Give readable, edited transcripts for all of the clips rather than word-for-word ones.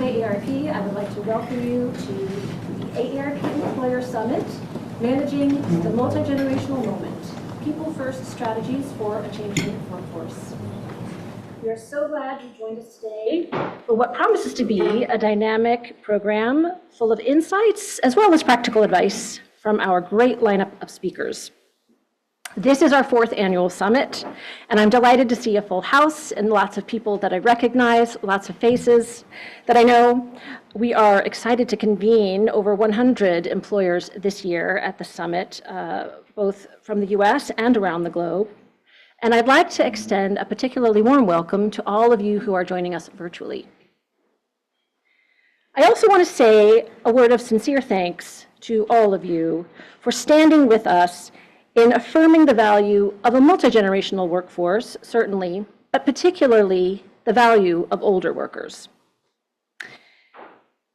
AARP. I would like to welcome you to the AARP Employer Summit, Managing the Multigenerational Moment, People First Strategies for a Changing Workforce. We are so glad you joined us today for what promises to be a dynamic program full of insights as well as practical advice from our great lineup of speakers. This is our 4th annual summit, and I'm delighted to see a full house and lots of people that I recognize, lots of faces that I know. We are excited to convene over 100 employers this year at the summit, both from the US and around the globe. And I'd like to extend a particularly warm welcome to all of you who are joining us virtually. I also want to say a word of sincere thanks to all of you for standing with us in affirming the value of a multi-generational workforce, certainly, but particularly the value of older workers.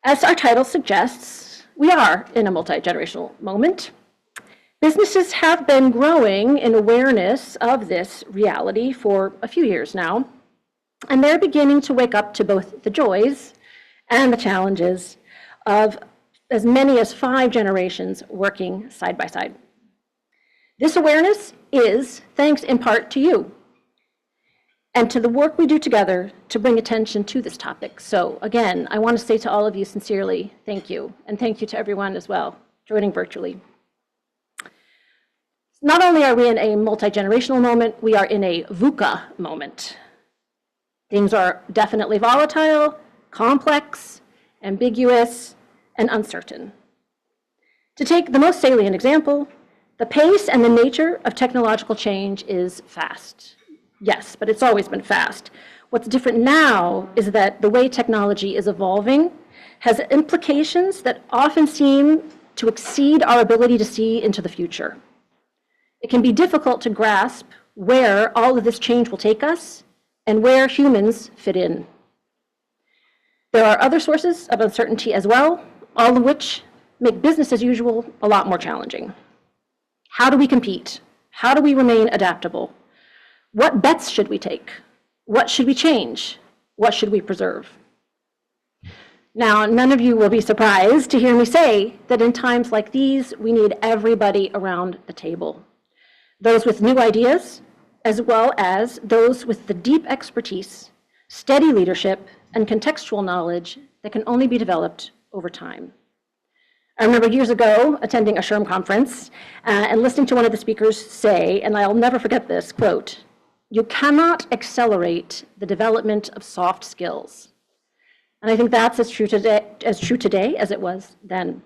As our title suggests, we are in a multi-generational moment. Businesses have been growing in awareness of this reality for a few years now, and they're beginning to wake up to both the joys and the challenges of as many as 5 generations working side by side. This awareness is thanks in part to you and to the work we do together to bring attention to this topic. So again, I want to say to all of you sincerely, thank you, and thank you to everyone as well joining virtually. Not only are we in a multi-generational moment, we are in a VUCA moment. Things are definitely volatile, complex, ambiguous, and uncertain. To take the most salient example, the pace and the nature of technological change is fast. Yes, but it's always been fast. What's different now is that the way technology is evolving has implications that often seem to exceed our ability to see into the future. It can be difficult to grasp where all of this change will take us and where humans fit in. There are other sources of uncertainty as well, all of which make business as usual a lot more challenging. How do we compete? How do we remain adaptable? What bets should we take? What should we change? What should we preserve? Now, none of you will be surprised to hear me say that in times like these, we need everybody around the table. Those with new ideas, as well as those with the deep expertise, steady leadership, and contextual knowledge that can only be developed over time. I remember years ago attending a SHRM conference and listening to one of the speakers say, and I'll never forget this, quote, "You cannot accelerate the development of soft skills." And I think that's as true today as it was then.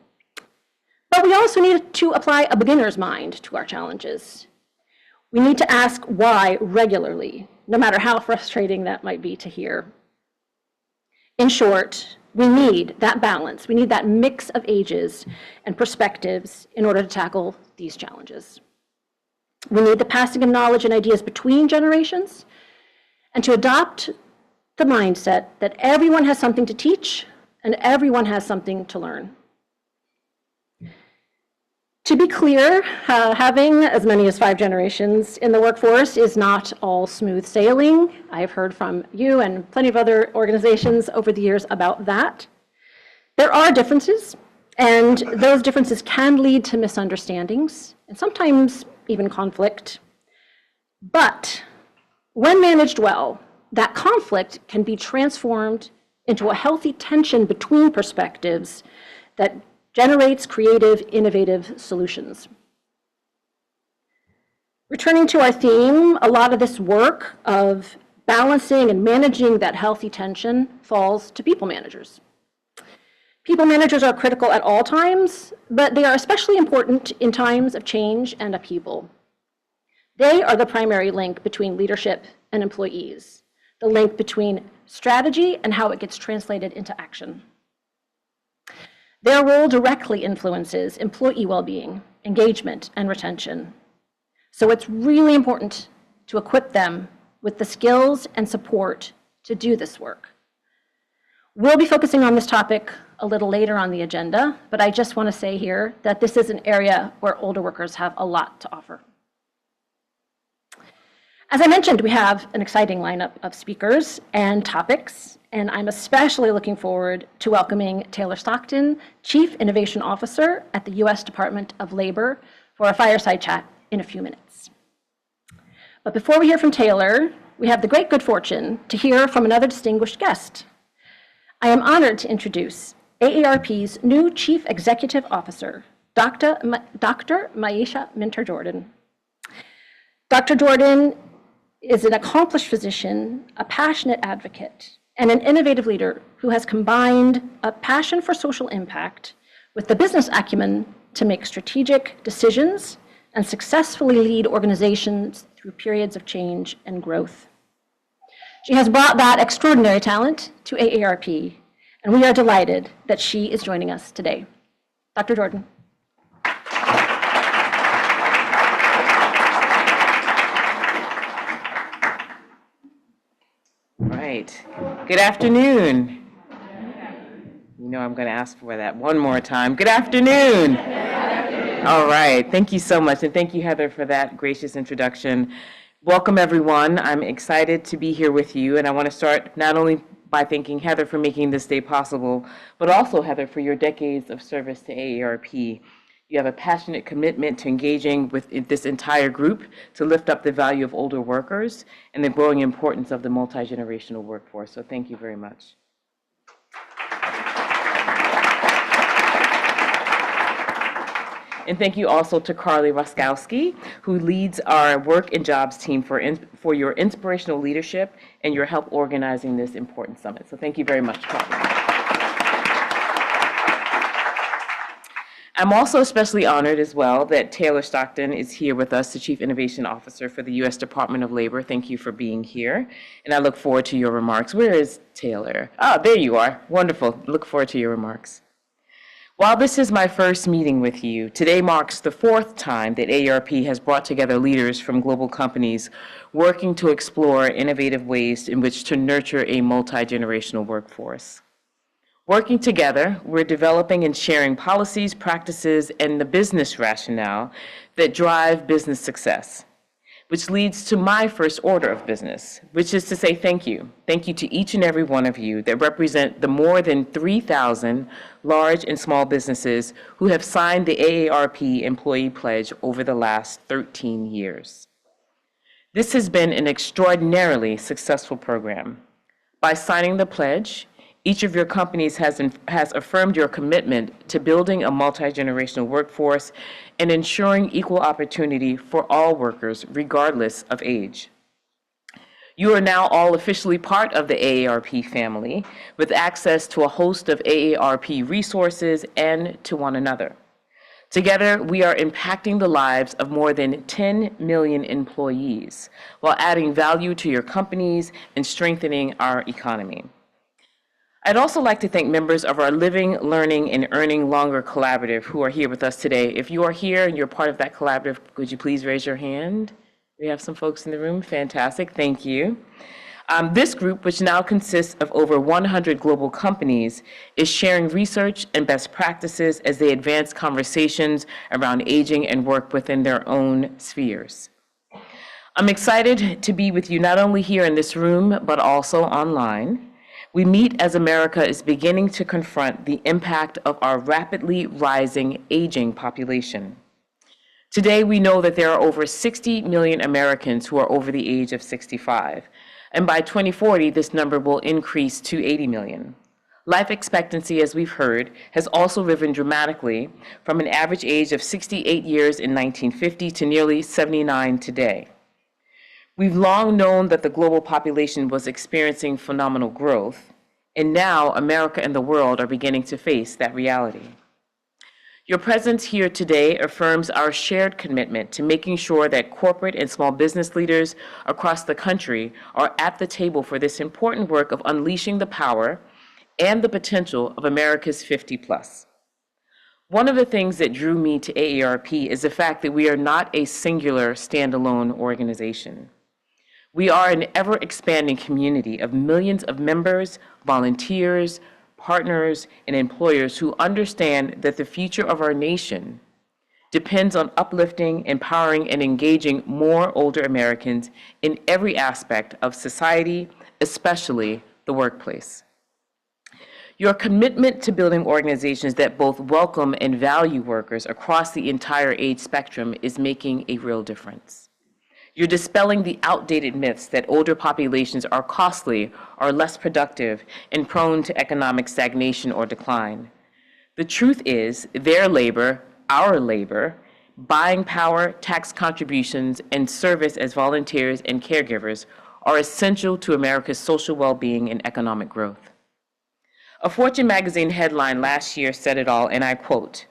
But we also need to apply a beginner's mind to our challenges. We need to ask why regularly, no matter how frustrating that might be to hear. In short, we need that balance. We need that mix of ages and perspectives in order to tackle these challenges. We need the passing of knowledge and ideas between generations and to adopt the mindset that everyone has something to teach and everyone has something to learn. To be clear, having as many as 5 generations in the workforce is not all smooth sailing. I've heard from you and plenty of other organizations over the years about that. There are differences, and those differences can lead to misunderstandings, and sometimes even conflict. But when managed well, that conflict can be transformed into a healthy tension between perspectives that generates creative, innovative solutions. Returning to our theme, a lot of this work of balancing and managing that healthy tension falls to people managers. People managers are critical at all times, but they are especially important in times of change and upheaval. They are the primary link between leadership and employees, the link between strategy and how it gets translated into action. Their role directly influences employee well-being, engagement, and retention. So it's really important to equip them with the skills and support to do this work. We'll be focusing on this topic a little later on the agenda, but I just want to say here that this is an area where older workers have a lot to offer. As I mentioned, we have an exciting lineup of speakers and topics, and I'm especially looking forward to welcoming Taylor Stockton, Chief Innovation Officer at the U.S. Department of Labor, for a fireside chat in a few minutes. But before we hear from Taylor, we have the great good fortune to hear from another distinguished guest. I am honored to introduce AARP's new Chief Executive Officer, Dr. Maisha Minter-Jordan. Dr. Jordan is an accomplished physician, a passionate advocate, and an innovative leader who has combined a passion for social impact with the business acumen to make strategic decisions and successfully lead organizations through periods of change and growth. She has brought that extraordinary talent to AARP, and we are delighted that she is joining us today. Dr. Jordan. Right. Good afternoon. You know I'm going to ask for that one more time. Good afternoon. All right. Thank you so much, and thank you, Heather, for that gracious introduction. Welcome, everyone. I'm excited to be here with you, and I want to start not only by thanking Heather for making this day possible, but also, Heather, for your decades of service to AARP. You have a passionate commitment to engaging with this entire group to lift up the value of older workers and the growing importance of the multi-generational workforce. So thank you very much. And thank you also to Carly Roskowski, who leads our work and jobs team for your inspirational leadership and your help organizing this important summit. So thank you very much, Carly. I'm also especially honored as well that Taylor Stockton is here with us, the Chief Innovation Officer for the U.S. Department of Labor. Thank you for being here, and I look forward to your remarks. Where is Taylor? Oh, there you are. Wonderful. Look forward to your remarks. While this is my first meeting with you, today marks the fourth time that AARP has brought together leaders from global companies working to explore innovative ways in which to nurture a multi-generational workforce. Working together, we're developing and sharing policies, practices, and the business rationale that drive business success, which leads to my first order of business, which is to say thank you. Thank you to each and every one of you that represent the more than 3,000 large and small businesses who have signed the AARP Employee Pledge over the last 13 years. This has been an extraordinarily successful program. By signing the pledge, each of your companies has affirmed your commitment to building a multi-generational workforce and ensuring equal opportunity for all workers, regardless of age. You are now all officially part of the AARP family, with access to a host of AARP resources and to one another. Together, we are impacting the lives of more than 10 million employees, while adding value to your companies and strengthening our economy. I'd also like to thank members of our Living, Learning, and Earning Longer collaborative who are here with us today. If you are here and you're part of that collaborative, could you please raise your hand? We have some folks in the room. Fantastic. Thank you. This group, which now consists of over 100 global companies, is sharing research and best practices as they advance conversations around aging and work within their own spheres. I'm excited to be with you not only here in this room, but also online. We meet as America is beginning to confront the impact of our rapidly rising aging population. Today, we know that there are over 60 million Americans who are over the age of 65, and by 2040, this number will increase to 80 million. Life expectancy, as we've heard, has also risen dramatically from an average age of 68 years in 1950 to nearly 79 today. We've long known that the global population was experiencing phenomenal growth, and now America and the world are beginning to face that reality. Your presence here today affirms our shared commitment to making sure that corporate and small business leaders across the country are at the table for this important work of unleashing the power and the potential of America's 50+. One of the things that drew me to AARP is the fact that we are not a singular standalone organization. We are an ever-expanding community of millions of members, volunteers, partners, and employers who understand that the future of our nation depends on uplifting, empowering, and engaging more older Americans in every aspect of society, especially the workplace. Your commitment to building organizations that both welcome and value workers across the entire age spectrum is making a real difference. You're dispelling the outdated myths that older populations are costly, or less productive, and prone to economic stagnation or decline. The truth is, their labor, our labor, buying power, tax contributions, and service as volunteers and caregivers are essential to America's social well-being and economic growth. A Fortune magazine headline last year said it all, and I quote,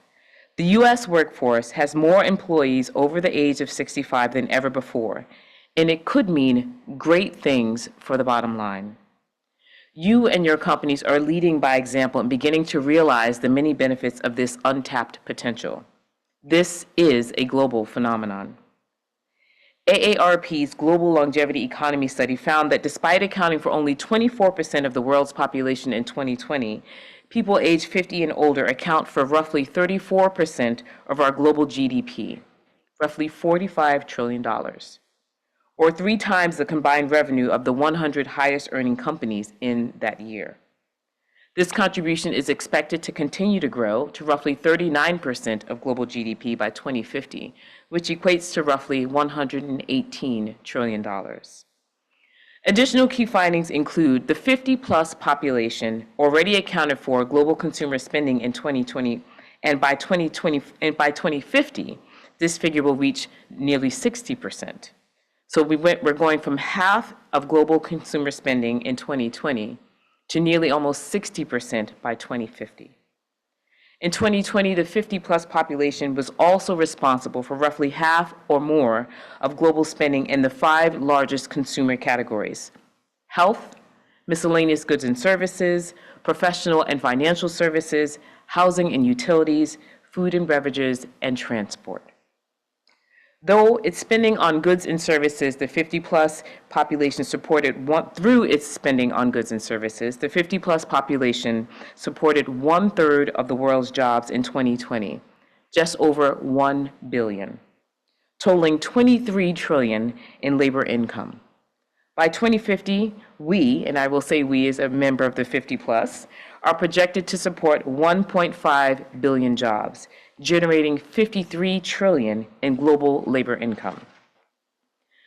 "The U.S. workforce has more employees over the age of 65 than ever before, and it could mean great things for the bottom line." You and your companies are leading by example and beginning to realize the many benefits of this untapped potential. This is a global phenomenon. AARP's Global Longevity Economy Study found that despite accounting for only 24% of the world's population in 2020, people aged 50 and older account for roughly 34% of our global GDP, roughly $45 trillion, or 3 times the combined revenue of the 100 highest earning companies in that year. This contribution is expected to continue to grow to roughly 39% of global GDP by 2050, which equates to roughly $118 trillion. Additional key findings include the 50-plus population already accounted for global consumer spending in 2020, and by 2050, this figure will reach nearly 60%. So we're going from half of global consumer spending in 2020 to nearly almost 60% by 2050. In 2020, the 50-plus population was also responsible for roughly half or more of global spending in the 5 largest consumer categories: health, miscellaneous goods and services, professional and financial services, housing and utilities, food and beverages, and transport. Though its spending on goods and services, the 50-plus population through its spending on goods and services, the 50-plus population supported 1/3 of the world's jobs in 2020, just over 1 billion, totaling $23 trillion in labor income. By 2050, we, and I will say we as a member of the 50-plus, are projected to support 1.5 billion jobs, generating $53 trillion in global labor income.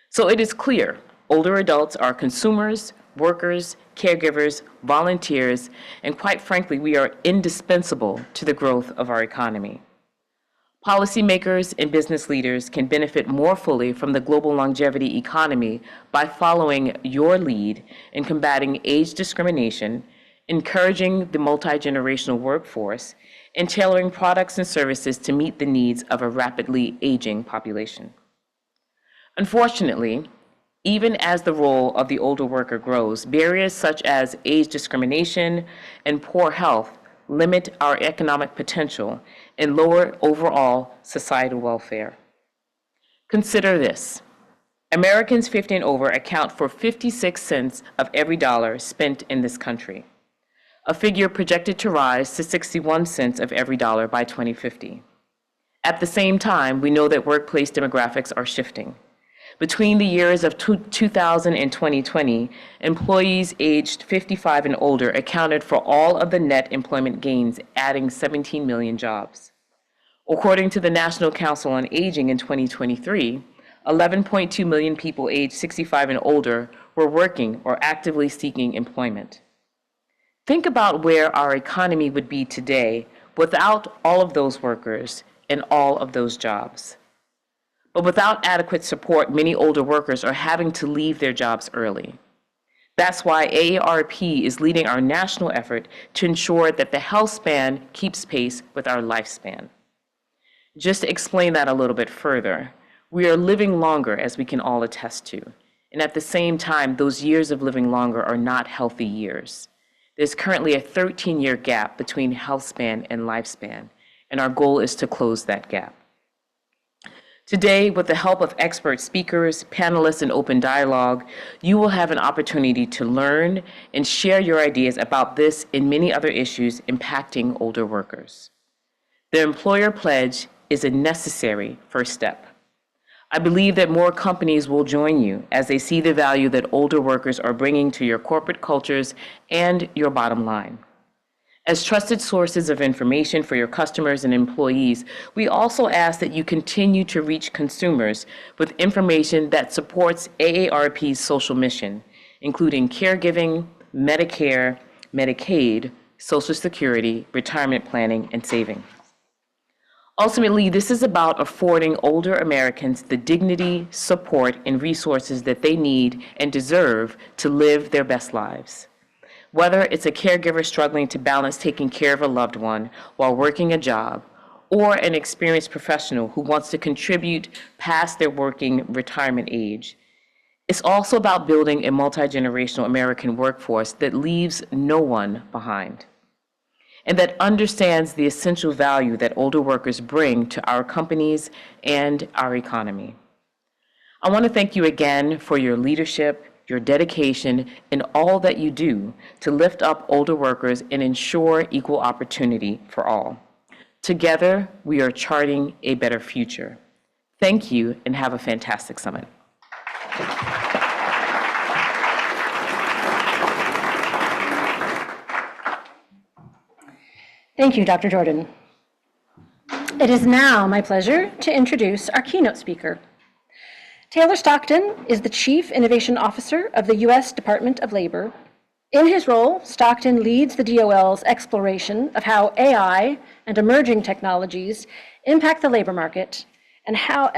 So it is clear, older adults are consumers, workers, caregivers, volunteers, and quite frankly, we are indispensable to the growth of our economy. Policymakers and business leaders can benefit more fully from the global longevity economy by following your lead in combating age discrimination, encouraging the multi-generational workforce, and tailoring products and services to meet the needs of a rapidly aging population. Unfortunately, even as the role of the older worker grows, barriers such as age discrimination and poor health limit our economic potential and lower overall societal welfare. Consider this. Americans 50 and over account for 56 cents of every dollar spent in this country, a figure projected to rise to 61 cents of every dollar by 2050. At the same time, we know that workplace demographics are shifting. Between the years of 2000 and 2020, employees aged 55 and older accounted for all of the net employment gains, adding 17 million jobs. According to the National Council on Aging in 2023, 11.2 million people aged 65 and older were working or actively seeking employment. Think about where our economy would be today without all of those workers and all of those jobs. But without adequate support, many older workers are having to leave their jobs early. That's why AARP is leading our national effort to ensure that the health span keeps pace with our lifespan. Just to explain that a little bit further, we are living longer, as we can all attest to. And at the same time, those years of living longer are not healthy years. There's currently a 13-year gap between health span and lifespan, and our goal is to close that gap. Today, with the help of expert speakers, panelists, and open dialogue, you will have an opportunity to learn and share your ideas about this and many other issues impacting older workers. The employer pledge is a necessary first step. I believe that more companies will join you as they see the value that older workers are bringing to your corporate cultures and your bottom line. As trusted sources of information for your customers and employees, we also ask that you continue to reach consumers with information that supports AARP's social mission, including caregiving, Medicare, Medicaid, Social Security, retirement planning, and saving. Ultimately, this is about affording older Americans the dignity, support, and resources that they need and deserve to live their best lives. Whether it's a caregiver struggling to balance taking care of a loved one while working a job, or an experienced professional who wants to contribute past their working retirement age, it's also about building a multi-generational American workforce that leaves no one behind, and that understands the essential value that older workers bring to our companies and our economy. I want to thank you again for your leadership, your dedication, and all that you do to lift up older workers and ensure equal opportunity for all. Together, we are charting a better future. Thank you, and have a fantastic summit. Thank you, Dr. Jordan. It is now my pleasure to introduce our keynote speaker. Taylor Stockton is the Chief Innovation Officer of the U.S. Department of Labor. In his role, Stockton leads the DOL's exploration of how AI and emerging technologies impact the labor market and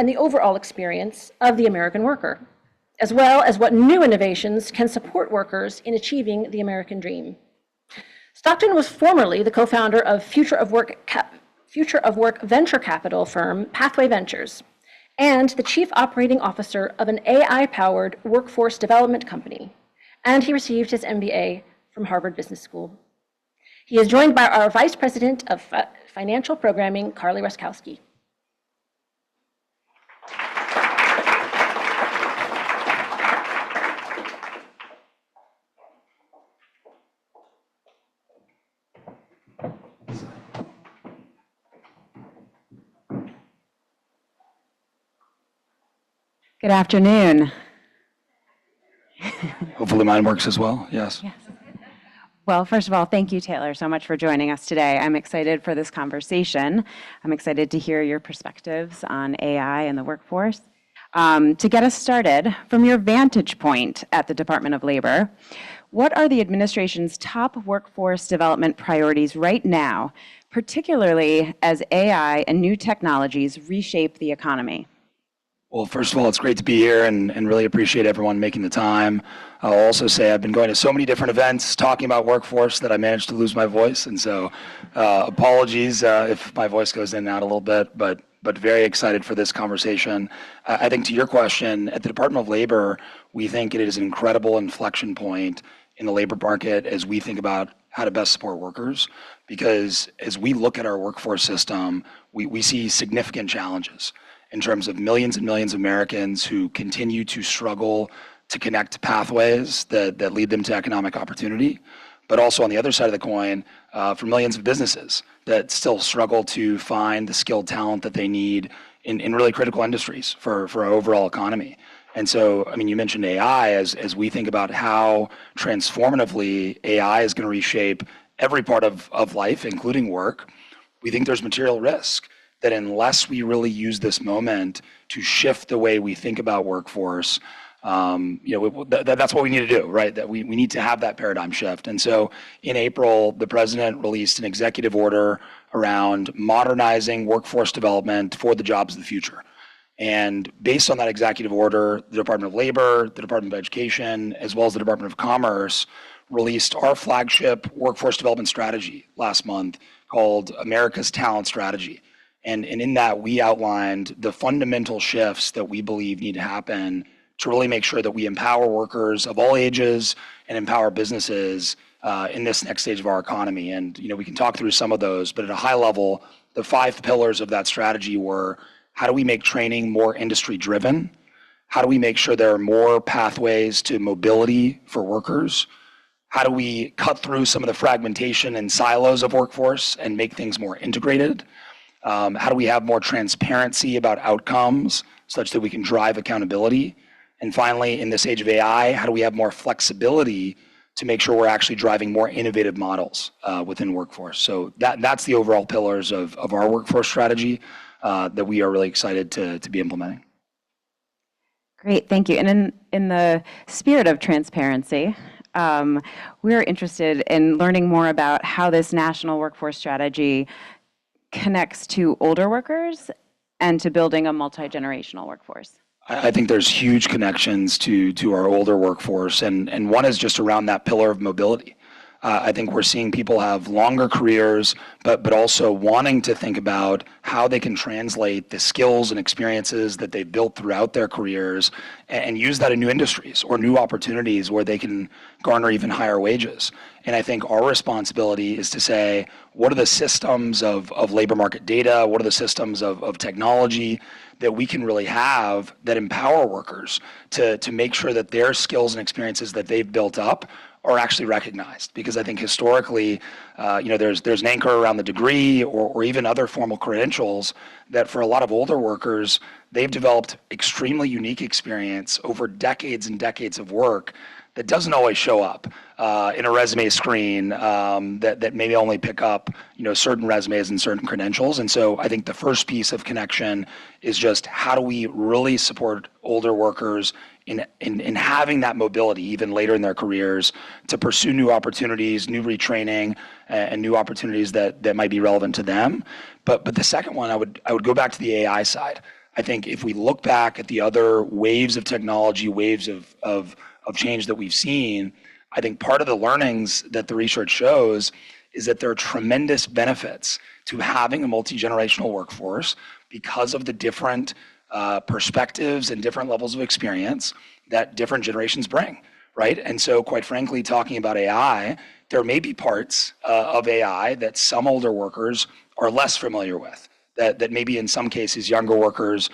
the overall experience of the American worker, as well as what new innovations can support workers in achieving the American dream. Stockton was formerly the co-founder of Future of Work venture capital firm Pathway Ventures, and the chief operating officer of an AI-powered workforce development company, and he received his MBA from Harvard Business School. He is joined by our Vice President of Financial Programming, Carly Ruskowski. Good afternoon. Hopefully mine works as well, yes. Yes. Well, first of all, thank you, Taylor, so much for joining us today. I'm excited for this conversation. I'm excited to hear your perspectives on AI and the workforce. To get us started, from your vantage point at the Department of Labor, what are the administration's top workforce development priorities right now, particularly as AI and new technologies reshape the economy? Well, first of all, it's great to be here and really appreciate everyone making the time. I'll also say I've been going to so many different events talking about workforce that I managed to lose my voice. And so apologies if my voice goes in and out a little bit, but very excited for this conversation. I think to your question, at the Department of Labor, we think it is an incredible inflection point in the labor market as we think about how to best support workers. Because as we look at our workforce system, we see significant challenges in terms of millions and millions of Americans who continue to struggle to connect pathways that lead them to economic opportunity, but also on the other side of the coin, for millions of businesses that still struggle to find the skilled talent that they need in really critical industries for our overall economy. And so, I mean, you mentioned AI as we think about how transformatively AI is going to reshape every part of life, including work. We think there's material risk that unless we really use this moment to shift the way we think about workforce, that's what we need to do, right? That we need to have that paradigm shift. And so in April, the president released an executive order around modernizing workforce development for the jobs of the future. And based on that executive order, the Department of Labor, the Department of Education, as well as the Department of Commerce released our flagship workforce development strategy last month called America's Talent Strategy. And in that, we outlined the fundamental shifts that we believe need to happen to really make sure that we empower workers of all ages and empower businesses in this next stage of our economy. And we can talk through some of those, but at a high level, the 5 pillars of that strategy were: how do we make training more industry driven? How do we make sure there are more pathways to mobility for workers? How do we cut through some of the fragmentation and silos of workforce and make things more integrated? How do we have more transparency about outcomes such that we can drive accountability? And finally, in this age of AI, how do we have more flexibility to make sure we're actually driving more innovative models within workforce? So that's the overall pillars of our workforce strategy that we are really excited to be implementing. Great, thank you. And in the spirit of transparency, we're interested in learning more about how this national workforce strategy connects to older workers and to building a multi-generational workforce. I think there's huge connections to our older workforce, and one is just around that pillar of mobility. I think we're seeing people have longer careers, but also wanting to think about how they can translate the skills and experiences that they've built throughout their careers and use that in new industries or new opportunities where they can garner even higher wages. And I think our responsibility is to say, what are the systems of labor market data? What are the systems of technology that we can really have that empower workers to make sure that their skills and experiences that they've built up are actually recognized? Because I think historically, there's an anchor around the degree or even other formal credentials that for a lot of older workers, they've developed extremely unique experience over decades and decades of work that doesn't always show up in a resume screen that maybe only pick up certain resumes and certain credentials. And so I think the first piece of connection is just how do we really support older workers in having that mobility even later in their careers to pursue new opportunities, new retraining, and new opportunities that might be relevant to them. But the second one, I would go back to the AI side. I think if we look back at the other waves of technology, waves of change that we've seen, I think part of the learnings that the research shows is that there are tremendous benefits to having a multi-generational workforce because of the different perspectives and different levels of experience that different generations bring, right? And so quite frankly, talking about AI, there may be parts of AI that some older workers are less familiar with, that maybe in some cases younger workers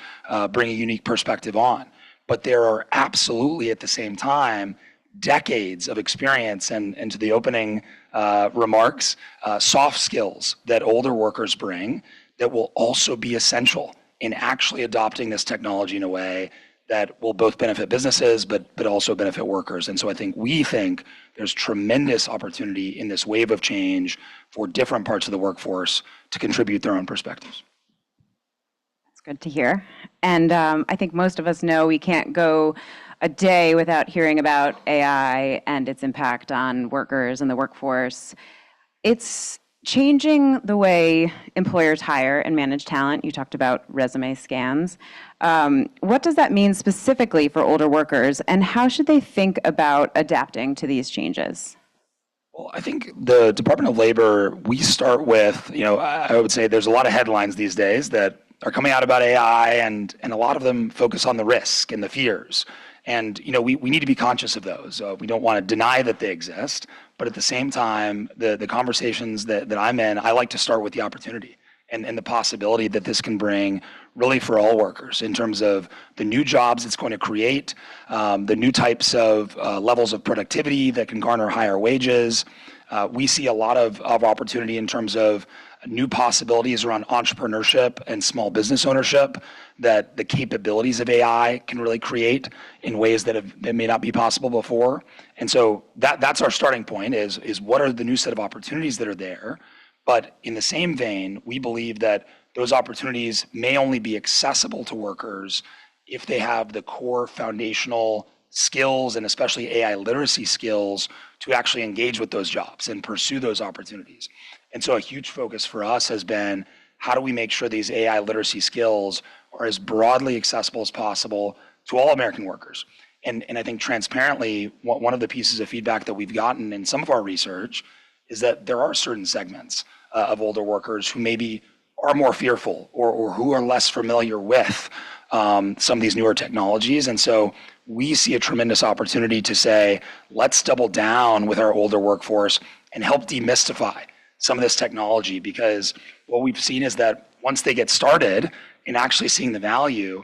bring a unique perspective on. But there are absolutely at the same time decades of experience and to the opening remarks, soft skills that older workers bring that will also be essential in actually adopting this technology in a way that will both benefit businesses but also benefit workers. And so we think there's tremendous opportunity in this wave of change for different parts of the workforce to contribute their own perspectives. Good to hear. And I think most of us know we can't go a day without hearing about AI and its impact on workers and the workforce. It's changing the way employers hire and manage talent. You talked about resume scans. What does that mean specifically for older workers, and how should they think about adapting to these changes? Well, I think the Department of Labor, we start with, I would say there's a lot of headlines these days that are coming out about AI, and a lot of them focus on the risk and the fears. And we need to be conscious of those. We don't want to deny that they exist, but at the same time, the conversations that I'm in, I like to start with the opportunity and the possibility that this can bring really for all workers in terms of the new jobs it's going to create, the new types of levels of productivity that can garner higher wages. We see a lot of opportunity in terms of new possibilities around entrepreneurship and small business ownership that the capabilities of AI can really create in ways that may not be possible before. And so that's our starting point is what are the new set of opportunities that are there. But in the same vein, we believe that those opportunities may only be accessible to workers if they have the core foundational skills and especially AI literacy skills to actually engage with those jobs and pursue those opportunities. And so a huge focus for us has been how do we make sure these AI literacy skills are as broadly accessible as possible to all American workers. And I think transparently, one of the pieces of feedback that we've gotten in some of our research is that there are certain segments of older workers who maybe are more fearful or who are less familiar with some of these newer technologies. And so we see a tremendous opportunity to say, let's double down with our older workforce and help demystify some of this technology, because what we've seen is that once they get started in actually seeing the value,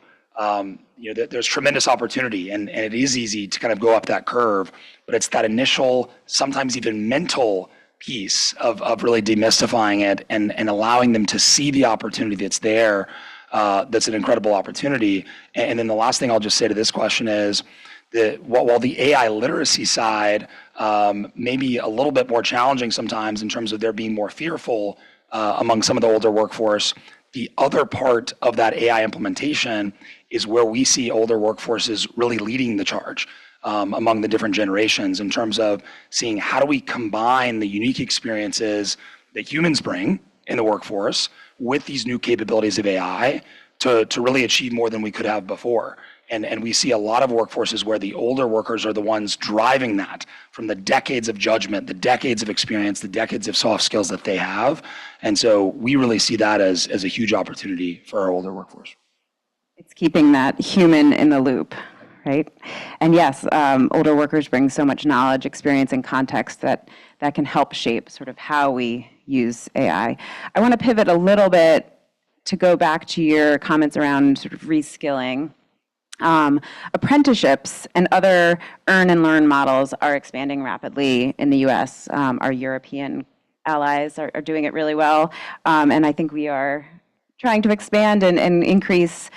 there's tremendous opportunity, and it is easy to kind of go up that curve, but it's that initial, sometimes even mental piece of really demystifying it and allowing them to see the opportunity that's there. That's an incredible opportunity. And then the last thing I'll just say to this question is that while the AI literacy side may be a little bit more challenging sometimes in terms of there being more fearful among some of the older workforce, the other part of that AI implementation is where we see older workforces really leading the charge among the different generations in terms of seeing how do we combine the unique experiences that humans bring in the workforce with these new capabilities of AI to really achieve more than we could have before. And we see a lot of workforces where the older workers are the ones driving that from the decades of judgment, the decades of experience, the decades of soft skills that they have. And so we really see that as a huge opportunity for our older workforce. It's keeping that human in the loop, right? And yes, older workers bring so much knowledge, experience, and context that can help shape sort of how we use AI. I want to pivot a little bit to go back to your comments around sort of reskilling. Apprenticeships and other earn and learn models are expanding rapidly in the US. Our European allies are doing it really well. And I think we are trying to expand and increase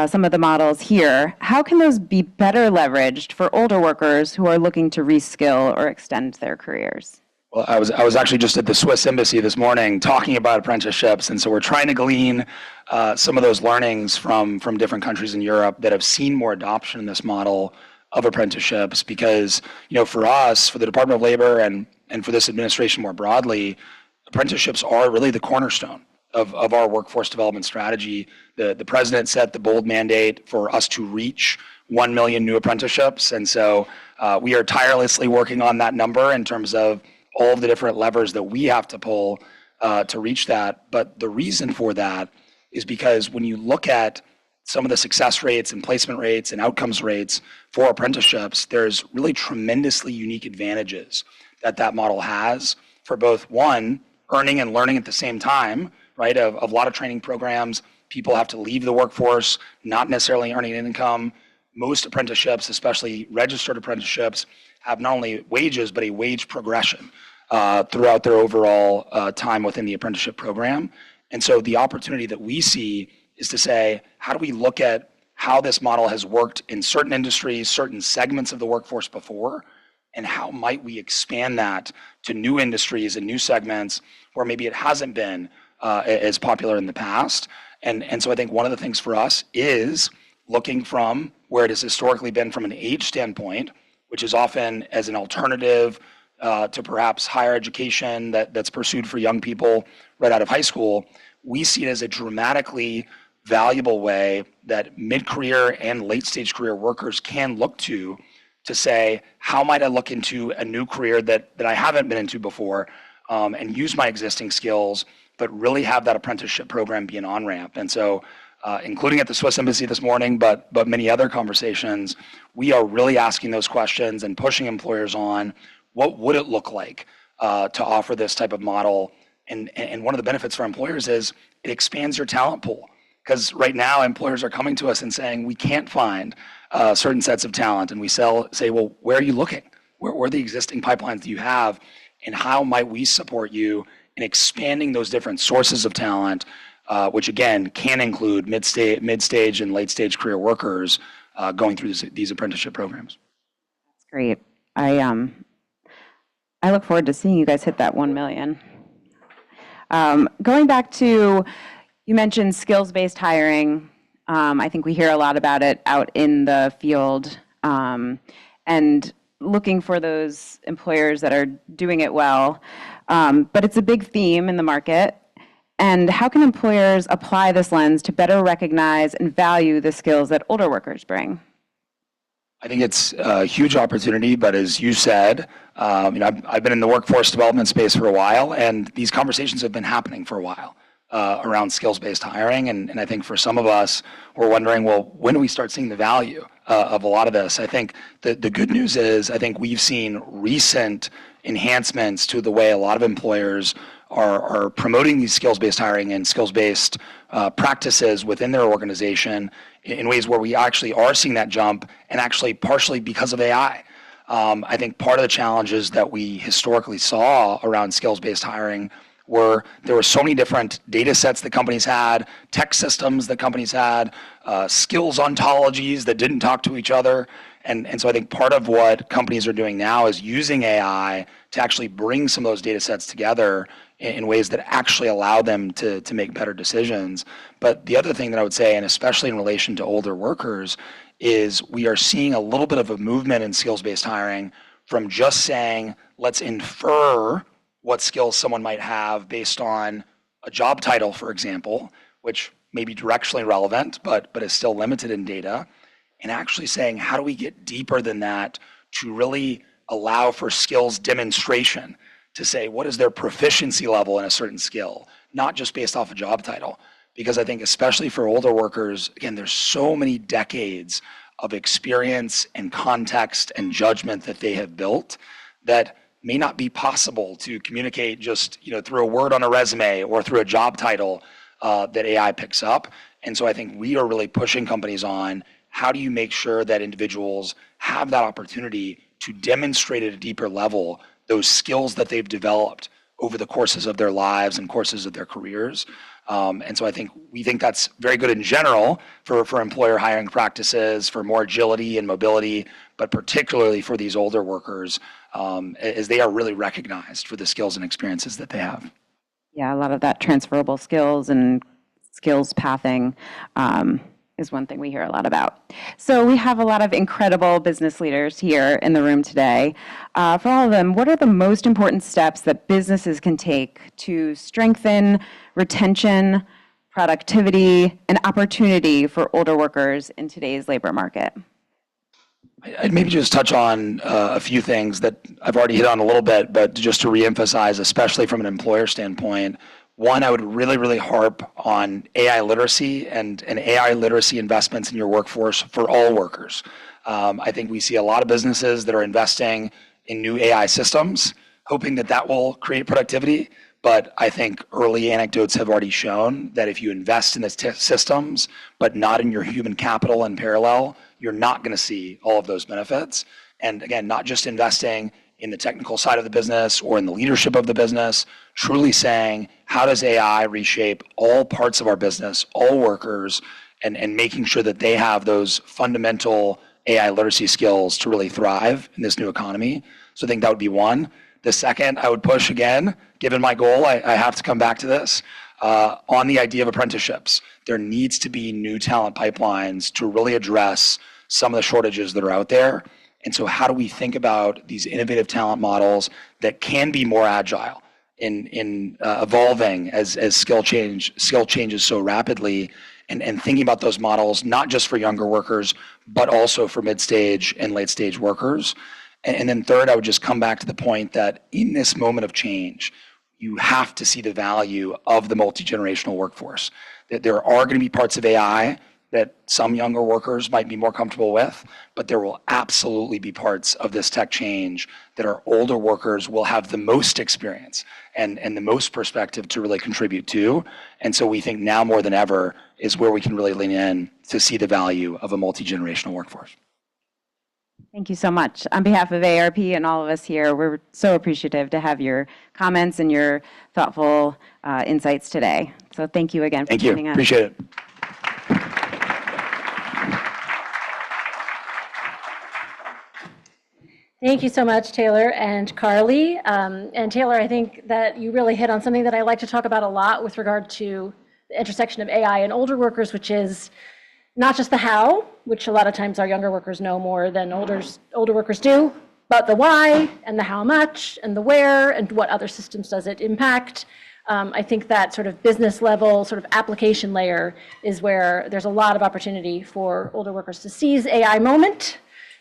some of the models here. How can those be better leveraged for older workers who are looking to reskill or extend their careers? Well, I was actually just at the Swiss Embassy this morning talking about apprenticeships, and so we're trying to glean some of those learnings from different countries in Europe that have seen more adoption in this model of apprenticeships. Because for us, for the Department of Labor, and for this administration more broadly, apprenticeships are really the cornerstone of our workforce development strategy. The president set the bold mandate for us to reach 1 million new apprenticeships, and so we are tirelessly working on that number in terms of all of the different levers that we have to pull to reach that. But the reason for that is because when you look at some of the success rates and placement rates and outcomes rates for apprenticeships, there's really tremendously unique advantages that model has for both, one, earning and learning at the same time, right? Of a lot of training programs, people have to leave the workforce, not necessarily earning an income. Most apprenticeships, especially registered apprenticeships, have not only wages, but a wage progression throughout their overall time within the apprenticeship program. And so the opportunity that we see is to say, how do we look at how this model has worked in certain industries, certain segments of the workforce before, and how might we expand that to new industries and new segments where maybe it hasn't been as popular in the past. And so I think one of the things for us is looking from where it has historically been from an age standpoint, which is often as an alternative to perhaps higher education that's pursued for young people right out of high school. We see it as a dramatically valuable way that mid-career and late-stage career workers can look to say, how might I look into a new career that I haven't been into before and use my existing skills, but really have that apprenticeship program be an on-ramp. And so including at the Swiss Embassy this morning, but many other conversations, we are really asking those questions and pushing employers on what would it look like to offer this type of model. And one of the benefits for employers is it expands your talent pool. Because right now, employers are coming to us and saying, we can't find certain sets of talent. And we say, well, where are you looking? Where are the existing pipelines that you have? And how might we support you in expanding those different sources of talent, which again, can include mid-stage and late-stage career workers going through these apprenticeship programs. That's great. I look forward to seeing you guys hit that 1 million. Going back to, you mentioned skills-based hiring. I think we hear a lot about it out in the field, and looking for those employers that are doing it well. But it's a big theme in the market. And how can employers apply this lens to better recognize and value the skills that older workers bring? I think it's a huge opportunity, but as you said, I've been in the workforce development space for a while, and these conversations have been happening for a while around skills-based hiring. And I think for some of us, we're wondering, well, when do we start seeing the value of a lot of this? I think the good news is I think we've seen recent enhancements to the way a lot of employers are promoting these skills-based hiring and skills-based practices within their organization in ways where we actually are seeing that jump, and actually partially because of AI. I think part of the challenges that we historically saw around skills-based hiring were there were so many different data sets that companies had, tech systems that companies had, skills ontologies that didn't talk to each other. And so I think part of what companies are doing now is using AI to actually bring some of those data sets together in ways that actually allow them to make better decisions. But the other thing that I would say, and especially in relation to older workers, is we are seeing a little bit of a movement in skills-based hiring from just saying, let's infer what skills someone might have based on a job title, for example, which may be directionally relevant, but is still limited in data, and actually saying, how do we get deeper than that to really allow for skills demonstration, to say, what is their proficiency level in a certain skill, not just based off a job title. Because I think especially for older workers, again, there's so many decades of experience and context and judgment that they have built that may not be possible to communicate just through a word on a resume or through a job title that AI picks up. And so I think we are really pushing companies on how do you make sure that individuals have that opportunity to demonstrate at a deeper level those skills that they've developed over the courses of their lives and courses of their careers. And so we think that's very good in general for employer hiring practices, for more agility and mobility, but particularly for these older workers, as they are really recognized for the skills and experiences that they have. Yeah, a lot of that transferable skills and skills pathing is one thing we hear a lot about. So we have a lot of incredible business leaders here in the room today. For all of them, what are the most important steps that businesses can take to strengthen retention, productivity, and opportunity for older workers in today's labor market? I'd maybe just touch on a few things that I've already hit on a little bit, but just to reemphasize, especially from an employer standpoint, one, I would really, really harp on AI literacy and AI literacy investments in your workforce for all workers. I think we see a lot of businesses that are investing in new AI systems, hoping that that will create productivity. But I think early anecdotes have already shown that if you invest in the systems, but not in your human capital in parallel, you're not going to see all of those benefits. And again, not just investing in the technical side of the business or in the leadership of the business, truly saying, how does AI reshape all parts of our business, all workers, and making sure that they have those fundamental AI literacy skills to really thrive in this new economy. So I think that would be one. The second, I would push again, given my goal, I have to come back to this, on the idea of apprenticeships. There needs to be new talent pipelines to really address some of the shortages that are out there. And so how do we think about these innovative talent models that can be more agile in evolving as skill changes so rapidly, and thinking about those models, not just for younger workers, but also for mid-stage and late-stage workers. And then third, I would just come back to the point that in this moment of change, you have to see the value of the multi-generational workforce. That there are going to be parts of AI that some younger workers might be more comfortable with, but there will absolutely be parts of this tech change that our older workers will have the most experience and the most perspective to really contribute to. And so we think now more than ever is where we can really lean in to see the value of a multi-generational workforce. Thank you so much. On behalf of AARP and all of us here, we're so appreciative to have your comments and your thoughtful insights today. So thank you again for joining us. Thank you. Appreciate it. Thank you so much, Taylor and Carly. And Taylor, I think that you really hit on something that I like to talk about a lot with regard to the intersection of AI and older workers, which is not just the how, which a lot of times our younger workers know more than older workers do, but the why and the how much and the where and what other systems does it impact. I think that sort of business level, sort of application layer is where there's a lot of opportunity for older workers to seize AI moment,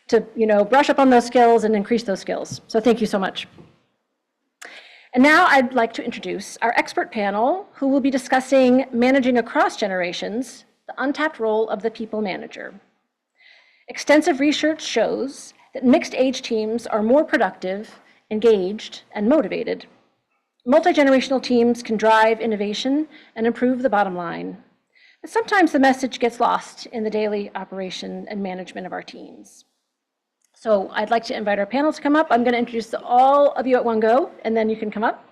to brush up on those skills and increase those skills. So thank you so much. And now I'd like to introduce our expert panel, who will be discussing managing across generations, the untapped role of the people manager. Extensive research shows that mixed age teams are more productive, engaged, and motivated. Multi-generational teams can drive innovation and improve the bottom line. But sometimes the message gets lost in the daily operation and management of our teams. So I'd like to invite our panel to come up. I'm going to introduce all of you at one go, and then you can come up.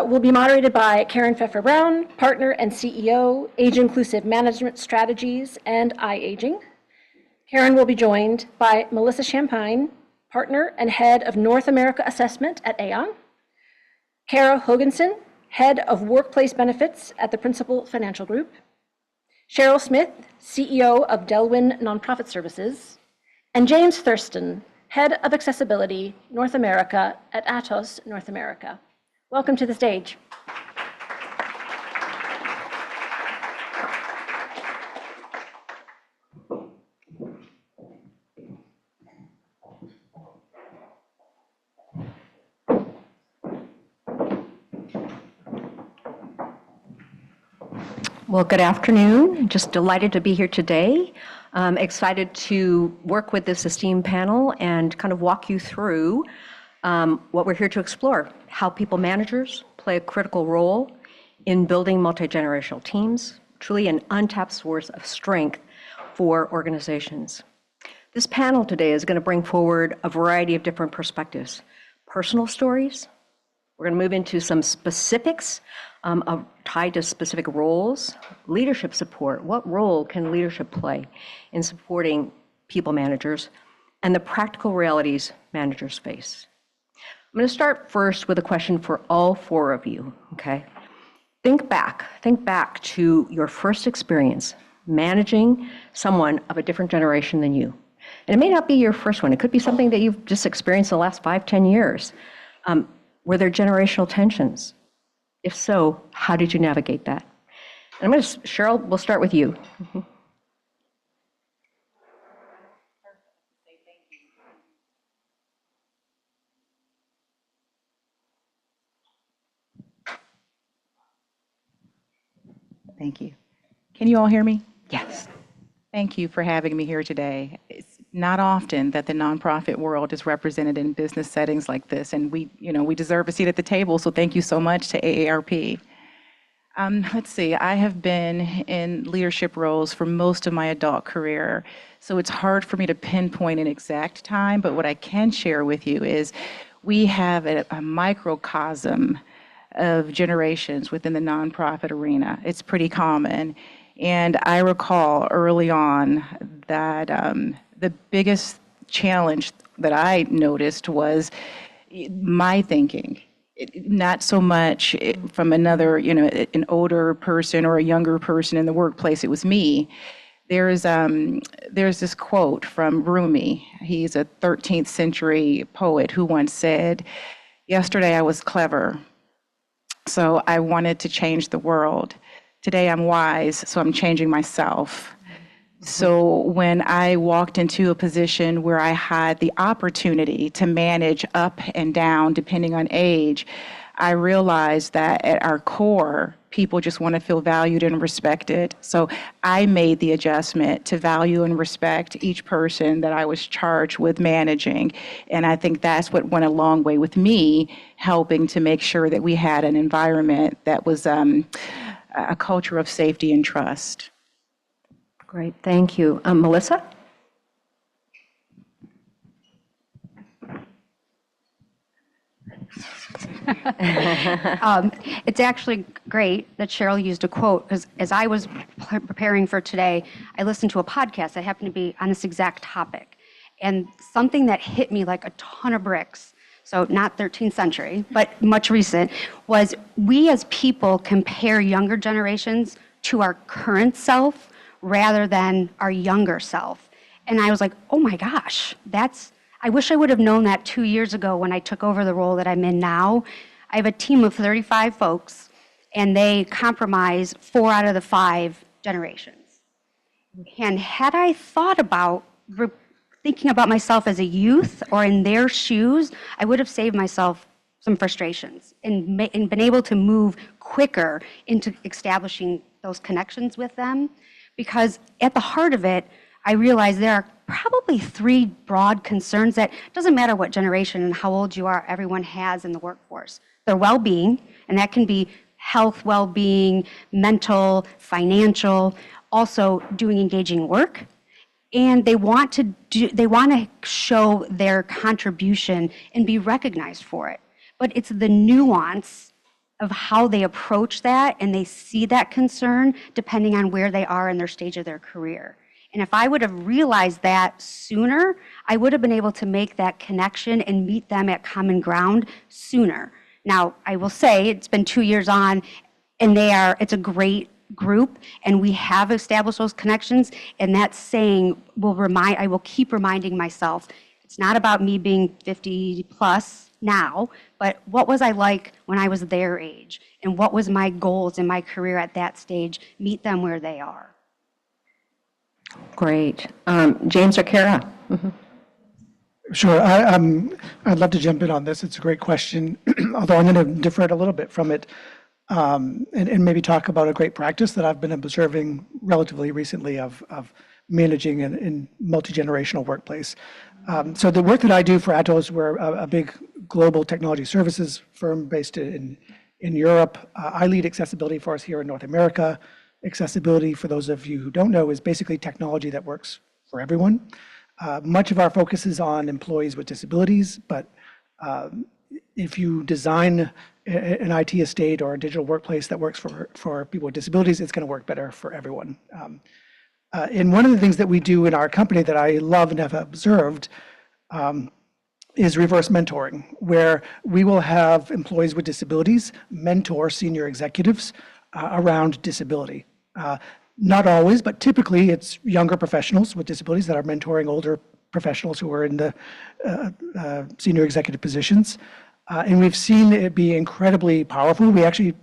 We'll be moderated by Karen Pfeffer-Brown, partner and CEO, Age Inclusive Management Strategies and iAging. Karen will be joined by Melissa Champagne, partner and head of North America Assessment at Aon. Kara Hoganson, head of Workplace Benefits at the Principal Financial Group. Cheryl Smith, CEO of Delwyn Nonprofit Services. And James Thurston, head of Accessibility North America at Atos North America. Welcome to the stage. Well, good afternoon. Just delighted to be here today. Excited to work with this esteemed panel and kind of walk you through what we're here to explore, how people managers play a critical role in building multi-generational teams, truly an untapped source of strength for organizations. This panel today is going to bring forward a variety of different perspectives, personal stories. We're going to move into some specifics tied to specific roles, leadership support. What role can leadership play in supporting people managers and the practical realities managers face? I'm going to start first with a question for all four of you, okay? Think back to your first experience managing someone of a different generation than you. And it may not be your first one. It could be something that you've just experienced in the last 5-10 years. Were there generational tensions? If so, how did you navigate that? And Cheryl, we'll start with you. Thank you. Can you all hear me? Yes. Thank you for having me here today. It's not often that the nonprofit world is represented in business settings like this, and we deserve a seat at the table, so thank you so much to AARP. Let's see, I have been in leadership roles for most of my adult career, so it's hard for me to pinpoint an exact time, but what I can share with you is we have a microcosm of generations within the nonprofit arena. It's pretty common. And I recall early on that the biggest challenge that I noticed was my thinking. Not so much from another, an older person or a younger person in the workplace. It was me. There's this quote from Rumi. He's a 13th century poet who once said, "Yesterday I was clever, so I wanted to change the world. Today I'm wise, so I'm changing myself." So when I walked into a position where I had the opportunity to manage up and down depending on age, I realized that at our core, people just want to feel valued and respected. So I made the adjustment to value and respect each person that I was charged with managing. And I think that's what went a long way with me, helping to make sure that we had an environment that was a culture of safety and trust. Great, thank you. Melissa? It's actually great that Cheryl used a quote, because as I was preparing for today, I listened to a podcast that happened to be on this exact topic. And something that hit me like a ton of bricks, so not 13th century, but much recent, was we as people compare younger generations to our current self rather than our younger self. And I was like, oh my gosh, I wish I would have known that 2 years ago when I took over the role that I'm in now. I have a team of 35 folks, and they comprise 4 out of the 5 generations. And had I thought about thinking about myself as a youth or in their shoes, I would have saved myself some frustrations and been able to move quicker into establishing those connections with them. Because at the heart of it, I realized there are probably 3 broad concerns that doesn't matter what generation and how old you are, everyone has in the workforce. Their well-being, and that can be health, well-being, mental, financial, also doing engaging work, and they want to show their contribution and be recognized for it. But it's the nuance of how they approach that, and they see that concern depending on where they are in their stage of their career. And if I would have realized that sooner, I would have been able to make that connection and meet them at common ground sooner. Now, I will say it's been 2 years on, and it's a great group, and we have established those connections, and that saying I will keep reminding myself, it's not about me being 50 plus now, but what was I like when I was their age? And what was my goals in my career at that stage? Meet them where they are. Great. James or Kara? Sure. I'd love to jump in on this. It's a great question, although I'm going to defer it a little bit from it and maybe talk about a great practice that I've been observing relatively recently of managing in multi-generational workplace. So the work that I do for Atos, we're a big global technology services firm based in Europe. I lead accessibility for us here in North America. Accessibility, for those of you who don't know, is basically technology that works for everyone. Much of our focus is on employees with disabilities, but if you design an IT estate or a digital workplace that works for people with disabilities, it's going to work better for everyone. And one of the things that we do in our company that I love and have observed is reverse mentoring, where we will have employees with disabilities mentor senior executives around disability. Not always, but typically it's younger professionals with disabilities that are mentoring older professionals who are in the senior executive positions. And we've seen it be incredibly powerful. We actually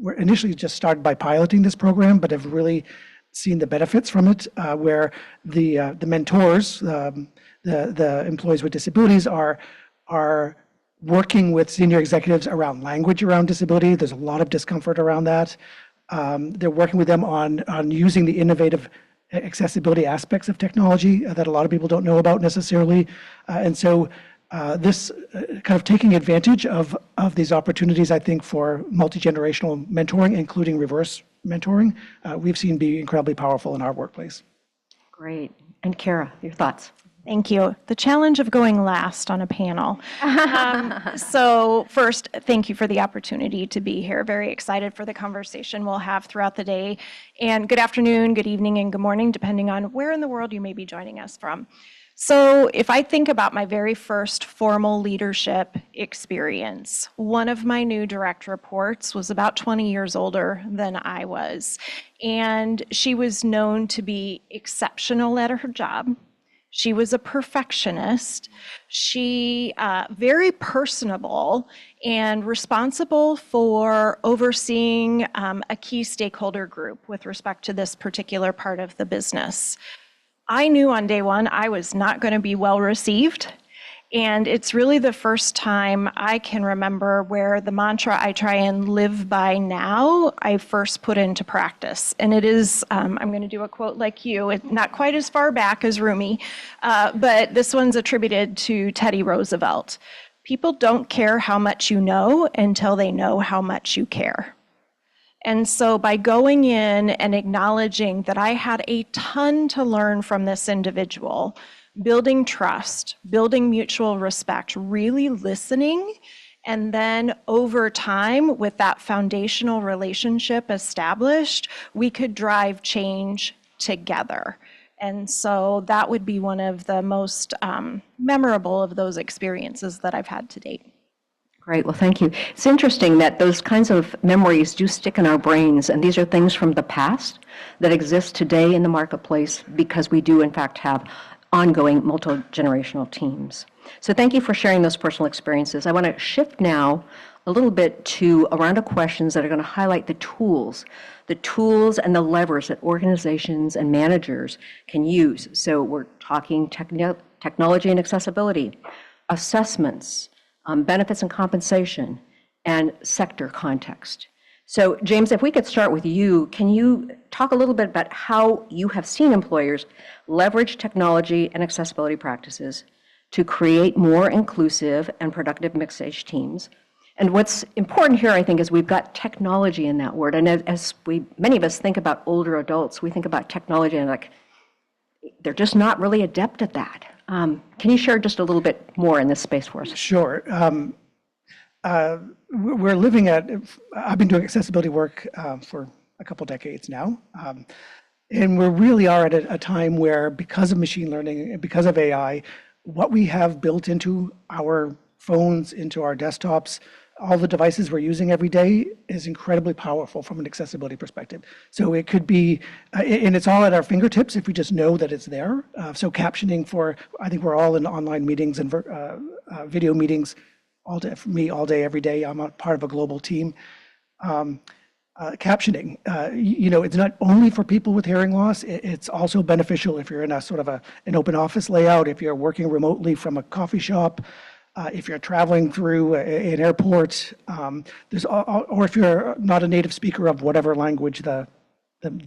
were initially just started by piloting this program, but have really seen the benefits from it, where the mentors, the employees with disabilities are working with senior executives around language around disability. There's a lot of discomfort around that. They're working with them on using the innovative accessibility aspects of technology that a lot of people don't know about necessarily. And so this kind of taking advantage of these opportunities, I think, for multi-generational mentoring, including reverse mentoring, we've seen be incredibly powerful in our workplace. Great. And Kara, your thoughts? Thank you. The challenge of going last on a panel. So first, thank you for the opportunity to be here. Very excited for the conversation we'll have throughout the day. And good afternoon, good evening, and good morning, depending on where in the world you may be joining us from. So if I think about my very first formal leadership experience, one of my new direct reports was about 20 years older than I was. And she was known to be exceptional at her job. She was a perfectionist. She very personable and responsible for overseeing a key stakeholder group with respect to this particular part of the business. I knew on day one I was not going to be well received. And it's really the first time I can remember where the mantra I try and live by now, I first put into practice. And it is, I'm going to do a quote like you, it's not quite as far back as Rumi, but this one's attributed to Teddy Roosevelt. People don't care how much you know until they know how much you care. And so by going in and acknowledging that I had a ton to learn from this individual, building trust, building mutual respect, really listening, and then over time, with that foundational relationship established, we could drive change together. And so that would be one of the most memorable of those experiences that I've had to date. Great, well, thank you. It's interesting that those kinds of memories do stick in our brains, and these are things from the past that exist today in the marketplace because we do, in fact, have ongoing multi-generational teams. So thank you for sharing those personal experiences. I want to shift now a little bit to a round of questions that are going to highlight the tools and the levers that organizations and managers can use. So we're talking technology and accessibility, assessments, benefits and compensation, and sector context. So James, if we could start with you, can you talk a little bit about how you have seen employers leverage technology and accessibility practices to create more inclusive and productive mixed-age teams? And what's important here, I think, is we've got technology in that word. And as many of us think about older adults, we think about technology and like they're just not really adept at that. Can you share just a little bit more in this space for us? Sure. We're living at, I've been doing accessibility work for a couple decades now. And we really are at a time where, because of machine learning and because of AI, what we have built into our phones, into our desktops, all the devices we're using every day is incredibly powerful from an accessibility perspective. So it could be, and it's all at our fingertips if we just know that it's there. So captioning for, I think we're all in online meetings and video meetings all day, for me, all day, every day. I'm a part of a global team. Captioning, it's not only for people with hearing loss, it's also beneficial if you're in a sort of an open office layout, if you're working remotely from a coffee shop, if you're traveling through an airport, or if you're not a native speaker of whatever language the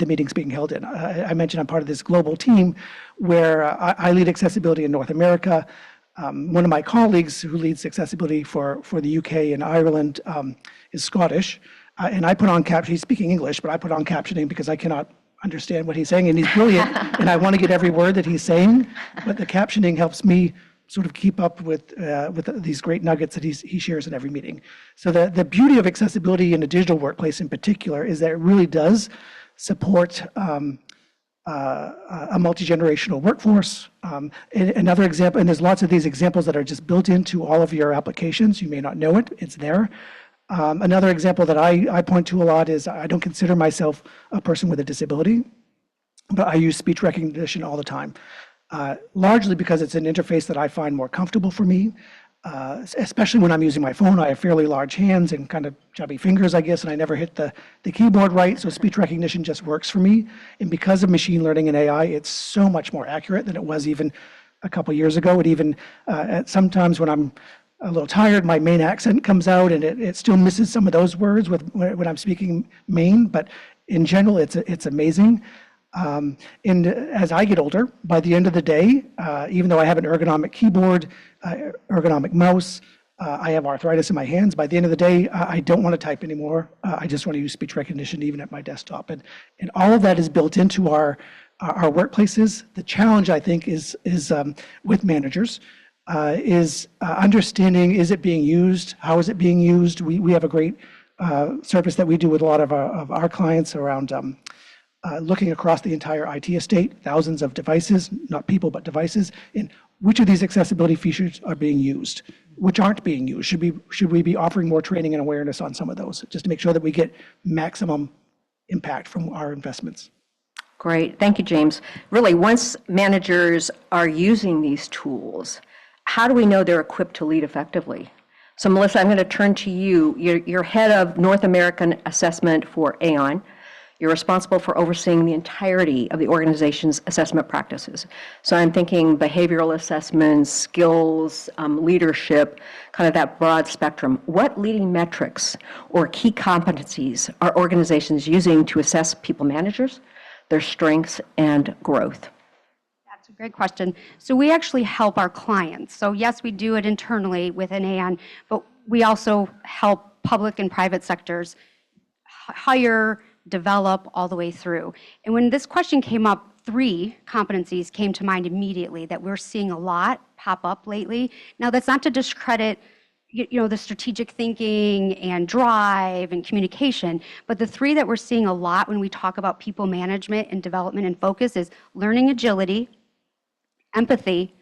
meeting's being held in. I mentioned I'm part of this global team where I lead accessibility in North America. One of my colleagues who leads accessibility for the UK and Ireland is Scottish. And I put on he's speaking English, but I put on captioning because I cannot understand what he's saying. And he's brilliant, and I want to get every word that he's saying. But the captioning helps me sort of keep up with these great nuggets that he shares in every meeting. So the beauty of accessibility in a digital workplace in particular is that it really does support a multi-generational workforce. Another example, and there's lots of these examples that are just built into all of your applications. You may not know it, it's there. Another example that I point to a lot is I don't consider myself a person with a disability, but I use speech recognition all the time, largely because it's an interface that I find more comfortable for me, especially when I'm using my phone. I have fairly large hands and kind of chubby fingers, I guess, and I never hit the keyboard right, so speech recognition just works for me. And because of machine learning and AI, it's so much more accurate than it was even a couple years ago. It even, sometimes when I'm a little tired, my Maine accent comes out, and it still misses some of those words when I'm speaking Maine, but in general, it's amazing. And as I get older, by the end of the day, even though I have an ergonomic keyboard, ergonomic mouse, I have arthritis in my hands, by the end of the day, I don't want to type anymore. I just want to use speech recognition even at my desktop. And all of that is built into our workplaces. The challenge, I think, is with managers, is understanding, is it being used? How is it being used? We have a great service that we do with a lot of our clients around looking across the entire IT estate, thousands of devices, not people, but devices, and which of these accessibility features are being used, which aren't being used. Should we be offering more training and awareness on some of those, just to make sure that we get maximum impact from our investments? Great, thank you, James. Really, once managers are using these tools, how do we know they're equipped to lead effectively? So Melissa, I'm going to turn to you. You're head of North American assessment for Aon. You're responsible for overseeing the entirety of the organization's assessment practices. So I'm thinking behavioral assessments, skills, leadership, kind of that broad spectrum. What leading metrics or key competencies are organizations using to assess people managers, their strengths and growth? That's a great question. So we actually help our clients. So yes, we do it internally within Aon, but we also help public and private sectors hire, develop all the way through. And when this question came up, 3 competencies came to mind immediately that we're seeing a lot pop up lately. Now, that's not to discredit the strategic thinking and drive and communication, but the 3 that we're seeing a lot when we talk about people management and development and focus is learning agility, empathy,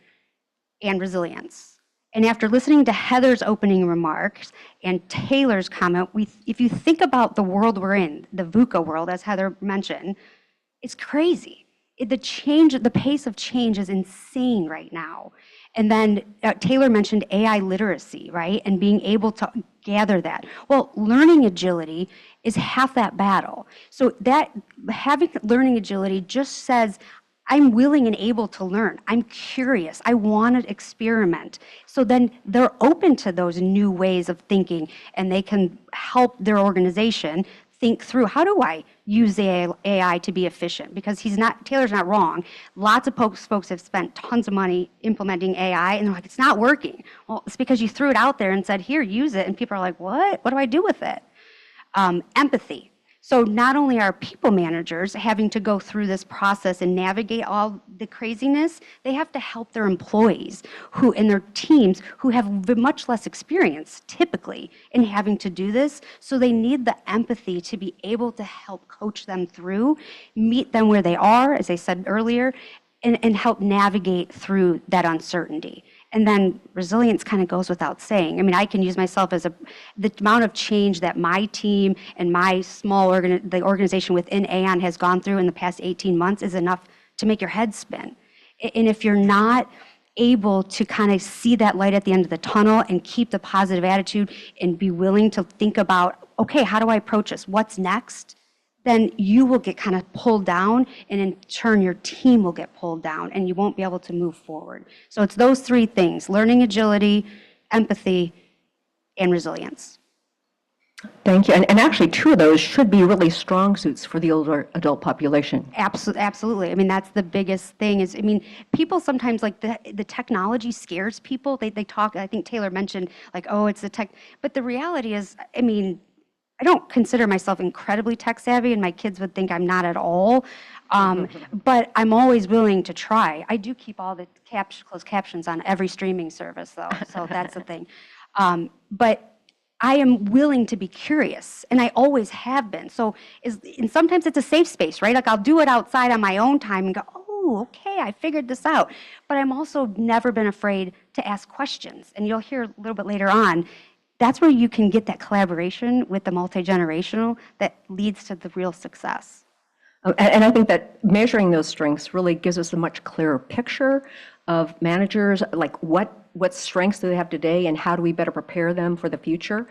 and resilience. And after listening to Heather's opening remarks and Taylor's comment, if you think about the world we're in, the VUCA world, as Heather mentioned, it's crazy. The pace of change is insane right now. And then Taylor mentioned AI literacy, right? And being able to gather that. Well, learning agility is half that battle. So that having learning agility just says, I'm willing and able to learn. I'm curious. I want to experiment. So then they're open to those new ways of thinking, and they can help their organization think through, how do I use AI to be efficient? Because Taylor's not wrong. Lots of folks have spent tons of money implementing AI, and they're like, it's not working. Well, it's because you threw it out there and said, here, use it, and people are like, what? What do I do with it? Empathy. So not only are people managers having to go through this process and navigate all the craziness, they have to help their employees who in their teams who have much less experience typically in having to do this. So they need the empathy to be able to help coach them through, meet them where they are, as I said earlier, and help navigate through that uncertainty. And then resilience kind of goes without saying. I mean, I can use myself as the amount of change that my team and my small the organization within Aon has gone through in the past 18 months is enough to make your head spin. And if you're not able to kind of see that light at the end of the tunnel and keep the positive attitude and be willing to think about, okay, how do I approach this? What's next? Then you will get kind of pulled down, and in turn your team will get pulled down, and you won't be able to move forward. So it's those three things: learning agility, empathy, and resilience. Thank you. And actually, two of those should be really strong suits for the older adult population. Absolutely. I mean, that's the biggest thing is, I mean, people sometimes like the technology scares people. They talk, I think Taylor mentioned like, oh, it's the tech. But the reality is, I mean, I don't consider myself incredibly tech savvy, and my kids would think I'm not at all. But I'm always willing to try. I do keep all the closed captions on every streaming service, though, so that's the thing. But I am willing to be curious, and I always have been. So, and sometimes it's a safe space, right? Like I'll do it outside on my own time and go, oh, okay, I figured this out. But I'm also never been afraid to ask questions, and you'll hear a little bit later on. That's where you can get that collaboration with the multi-generational that leads to the real success. And I think that measuring those strengths really gives us a much clearer picture of managers, like what strengths do they have today and how do we better prepare them for the future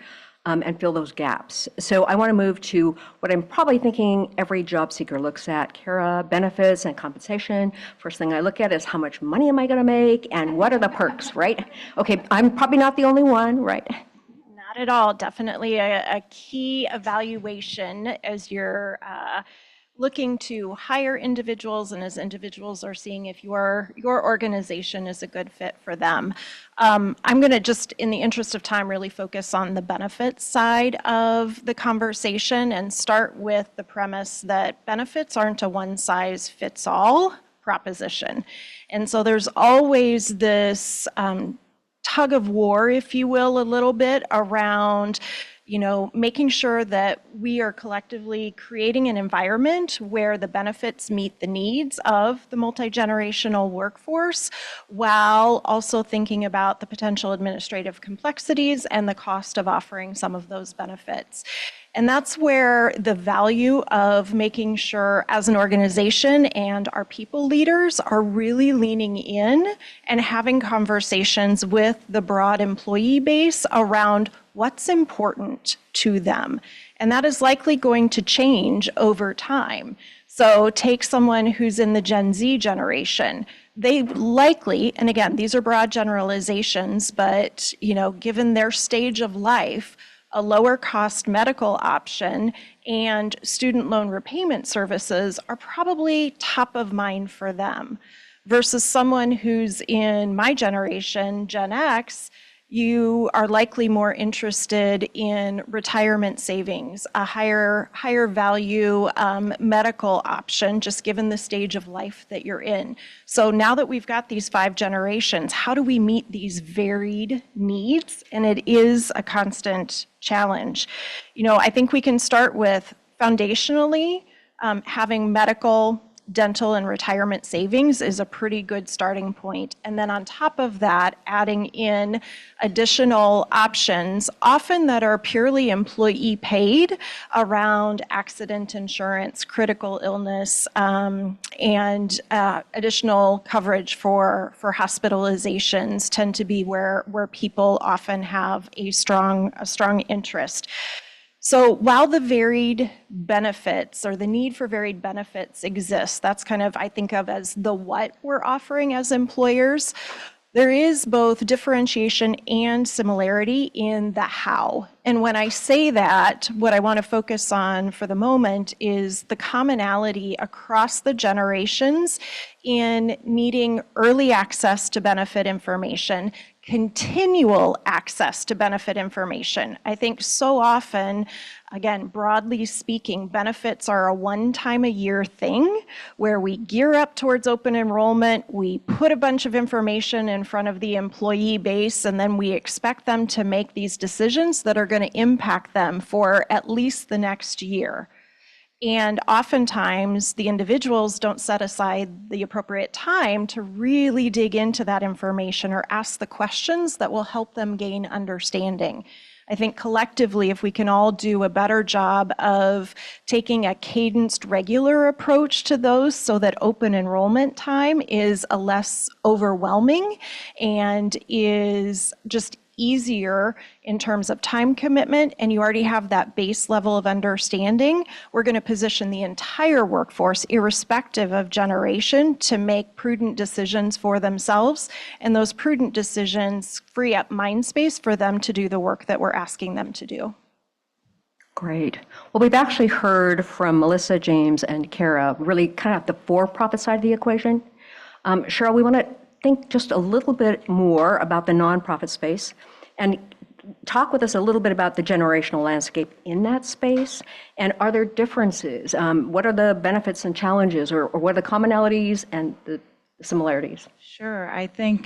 and fill those gaps. So I want to move to what I'm probably thinking every job seeker looks at, Kara, benefits and compensation. First thing I look at is how much money am I going to make and what are the perks, right? Okay, I'm probably not the only one, right? Not at all. Definitely a key evaluation as you're looking to hire individuals and as individuals are seeing if your organization is a good fit for them. I'm going to just, in the interest of time, really focus on the benefits side of the conversation and start with the premise that benefits aren't a one-size-fits-all proposition. And so there's always this tug of war, if you will, a little bit around, you know, making sure that we are collectively creating an environment where the benefits meet the needs of the multi-generational workforce, while also thinking about the potential administrative complexities and the cost of offering some of those benefits. And that's where the value of making sure as an organization and our people leaders are really leaning in and having conversations with the broad employee base around what's important to them. And that is likely going to change over time. So take someone who's in the Gen Z generation. They likely, and again, these are broad generalizations, but you know, given their stage of life, a lower cost medical option and student loan repayment services are probably top of mind for them. Versus someone who's in my generation, Gen X, you are likely more interested in retirement savings, a higher value medical option, just given the stage of life that you're in. So now that we've got these 5 generations, how do we meet these varied needs? And it is a constant challenge. You know, I think we can start with foundationally having medical, dental, and retirement savings is a pretty good starting point. And then on top of that, adding in additional options, often that are purely employee paid, around accident insurance, critical illness, and additional coverage for hospitalizations tend to be where people often have a strong interest. So while the varied benefits or the need for varied benefits exists, that's kind of, I think of as the what we're offering as employers, there is both differentiation and similarity in the how. And when I say that, what I want to focus on for the moment is the commonality across the generations in needing early access to benefit information, continual access to benefit information. I think so often, again, broadly speaking, benefits are a one-time-a-year thing where we gear up towards open enrollment, we put a bunch of information in front of the employee base, and then we expect them to make these decisions that are going to impact them for at least the next year. And oftentimes, the individuals don't set aside the appropriate time to really dig into that information or ask the questions that will help them gain understanding. I think collectively, if we can all do a better job of taking a cadenced, regular approach to those so that open enrollment time is a less overwhelming and is just easier in terms of time commitment, and you already have that base level of understanding, we're going to position the entire workforce, irrespective of generation, to make prudent decisions for themselves, and those prudent decisions free up mind space for them to do the work that we're asking them to do. Great. Well, we've actually heard from Melissa, James, and Kara, really kind of the for-profit side of the equation. Cheryl, we want to think just a little bit more about the nonprofit space and talk with us a little bit about the generational landscape in that space. And are there differences? What are the benefits and challenges, or what are the commonalities and the similarities? Sure. I think,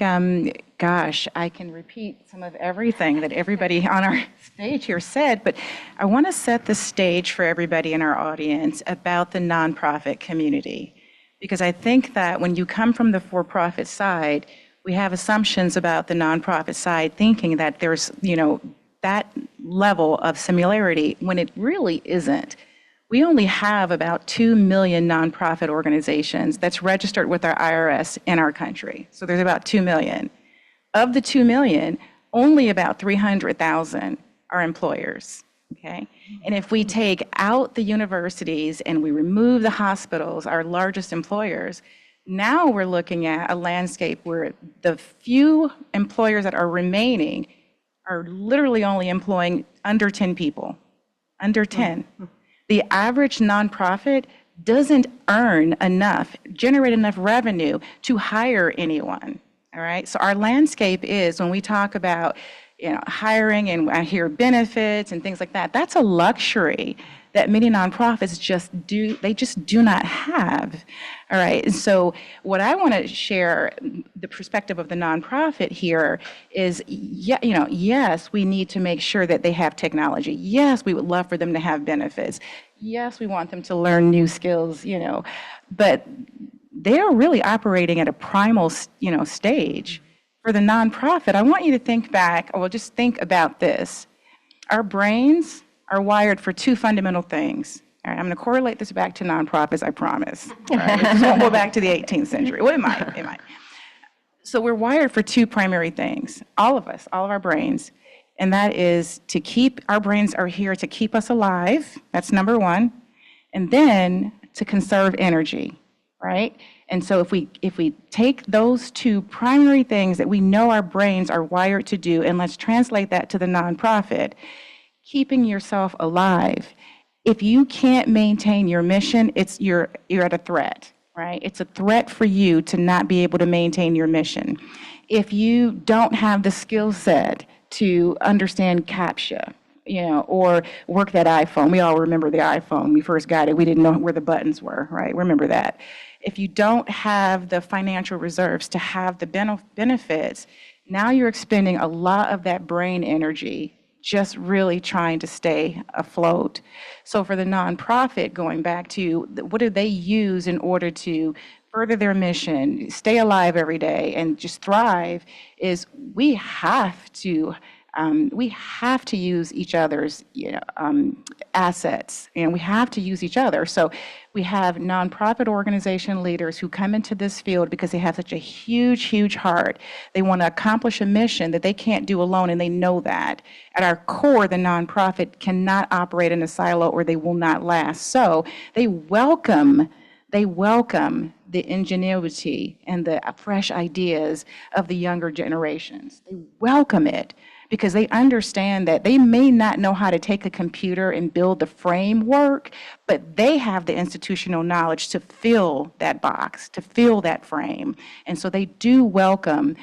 gosh, I can repeat some of everything that everybody on our stage here said, but I want to set the stage for everybody in our audience about the nonprofit community. Because I think that when you come from the for-profit side, we have assumptions about the nonprofit side, thinking that there's, that level of similarity when it really isn't. We only have about 2 million nonprofit organizations that's registered with our IRS in our country. So there's about 2 million. Of the 2 million, only about 300,000 are employers. Okay, and if we take out the universities and we remove the hospitals, our largest employers, now we're looking at a landscape where the few employers that are remaining are literally only employing under 10 people, under 10. The average nonprofit doesn't earn enough, generate enough revenue to hire anyone, all right? So our landscape is, when we talk about hiring, and I hear benefits and things like that, that's a luxury that many nonprofits just do not have. All right. And so what I want to share, the perspective of the nonprofit here is, yes, we need to make sure that they have technology. Yes, we would love for them to have benefits. Yes, we want them to learn new skills, but they're really operating at a primal, stage. For the nonprofit, I want you to think back, or just think about this. Our brains are wired for two fundamental things. All right, I'm going to correlate this back to nonprofits, I promise. All right, this won't go back to the 18th century. Well, it might. So we're wired for two primary things, all of us, all of our brains. And that is our brains are here to keep us alive. That's number one. And then to conserve energy, right? And so if we take those two primary things that we know our brains are wired to do, and let's translate that to the nonprofit, keeping yourself alive. If you can't maintain your mission, you're at a threat, right? It's a threat for you to not be able to maintain your mission. If you don't have the skill set to understand CAPTCHA, or work that iPhone. We all remember the iPhone. When we first got it, we didn't know where the buttons were, right? Remember that. If you don't have the financial reserves to have the benefits, now you're expending a lot of that brain energy just really trying to stay afloat. So for the nonprofit, going back to what do they use in order to further their mission, stay alive every day, and just thrive, is we have to use each other's assets, and we have to use each other. So we have nonprofit organization leaders who come into this field because they have such a huge, huge heart. They want to accomplish a mission that they can't do alone, and they know that. At our core, the nonprofit cannot operate in a silo or they will not last. So they welcome the ingenuity and the fresh ideas of the younger generations. They welcome it, because they understand that they may not know how to take a computer and build the framework, but they have the institutional knowledge to fill that box, to fill that frame. And so they do welcome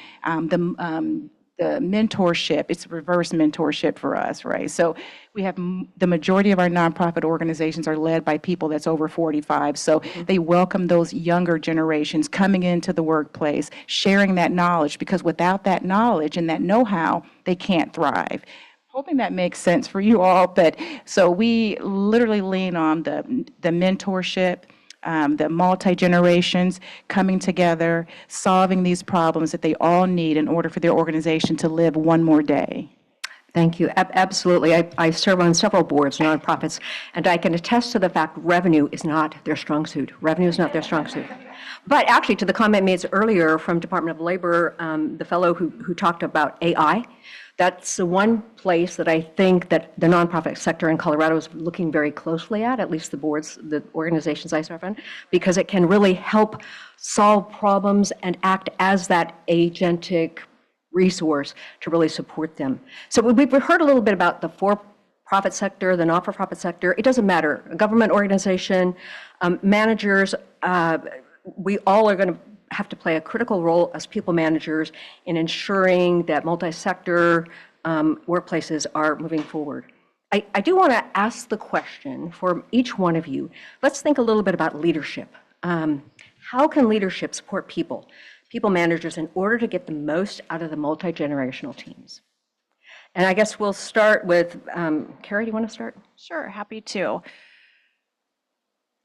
the mentorship, it's reverse mentorship for us, right? So we have the majority of our nonprofit organizations are led by people that's over 45. So they welcome those younger generations coming into the workplace, sharing that knowledge, because without that knowledge and that know-how, they can't thrive. Hoping that makes sense for you all, but so we literally lean on the mentorship, the multi-generations coming together, solving these problems that they all need in order for their organization to live one more day. Thank you. Absolutely. I serve on several boards, nonprofits, and I can attest to the fact revenue is not their strong suit. Revenue is not their strong suit. But actually, to the comment made earlier from Department of Labor, the fellow who talked about AI, that's the one place that I think that the nonprofit sector in Colorado is looking very closely at least the boards, the organizations I serve on, because it can really help solve problems and act as that agentic resource to really support them. So we've heard a little bit about the for-profit sector, the not-for-profit sector. It doesn't matter. A government organization, managers, we all are going to have to play a critical role as people managers in ensuring that multi-sector workplaces are moving forward. I do want to ask the question for each one of you. Let's think a little bit about leadership. How can leadership support people managers, in order to get the most out of the multi-generational teams? And I guess we'll start with, Carrie, do you want to start? Sure, happy to.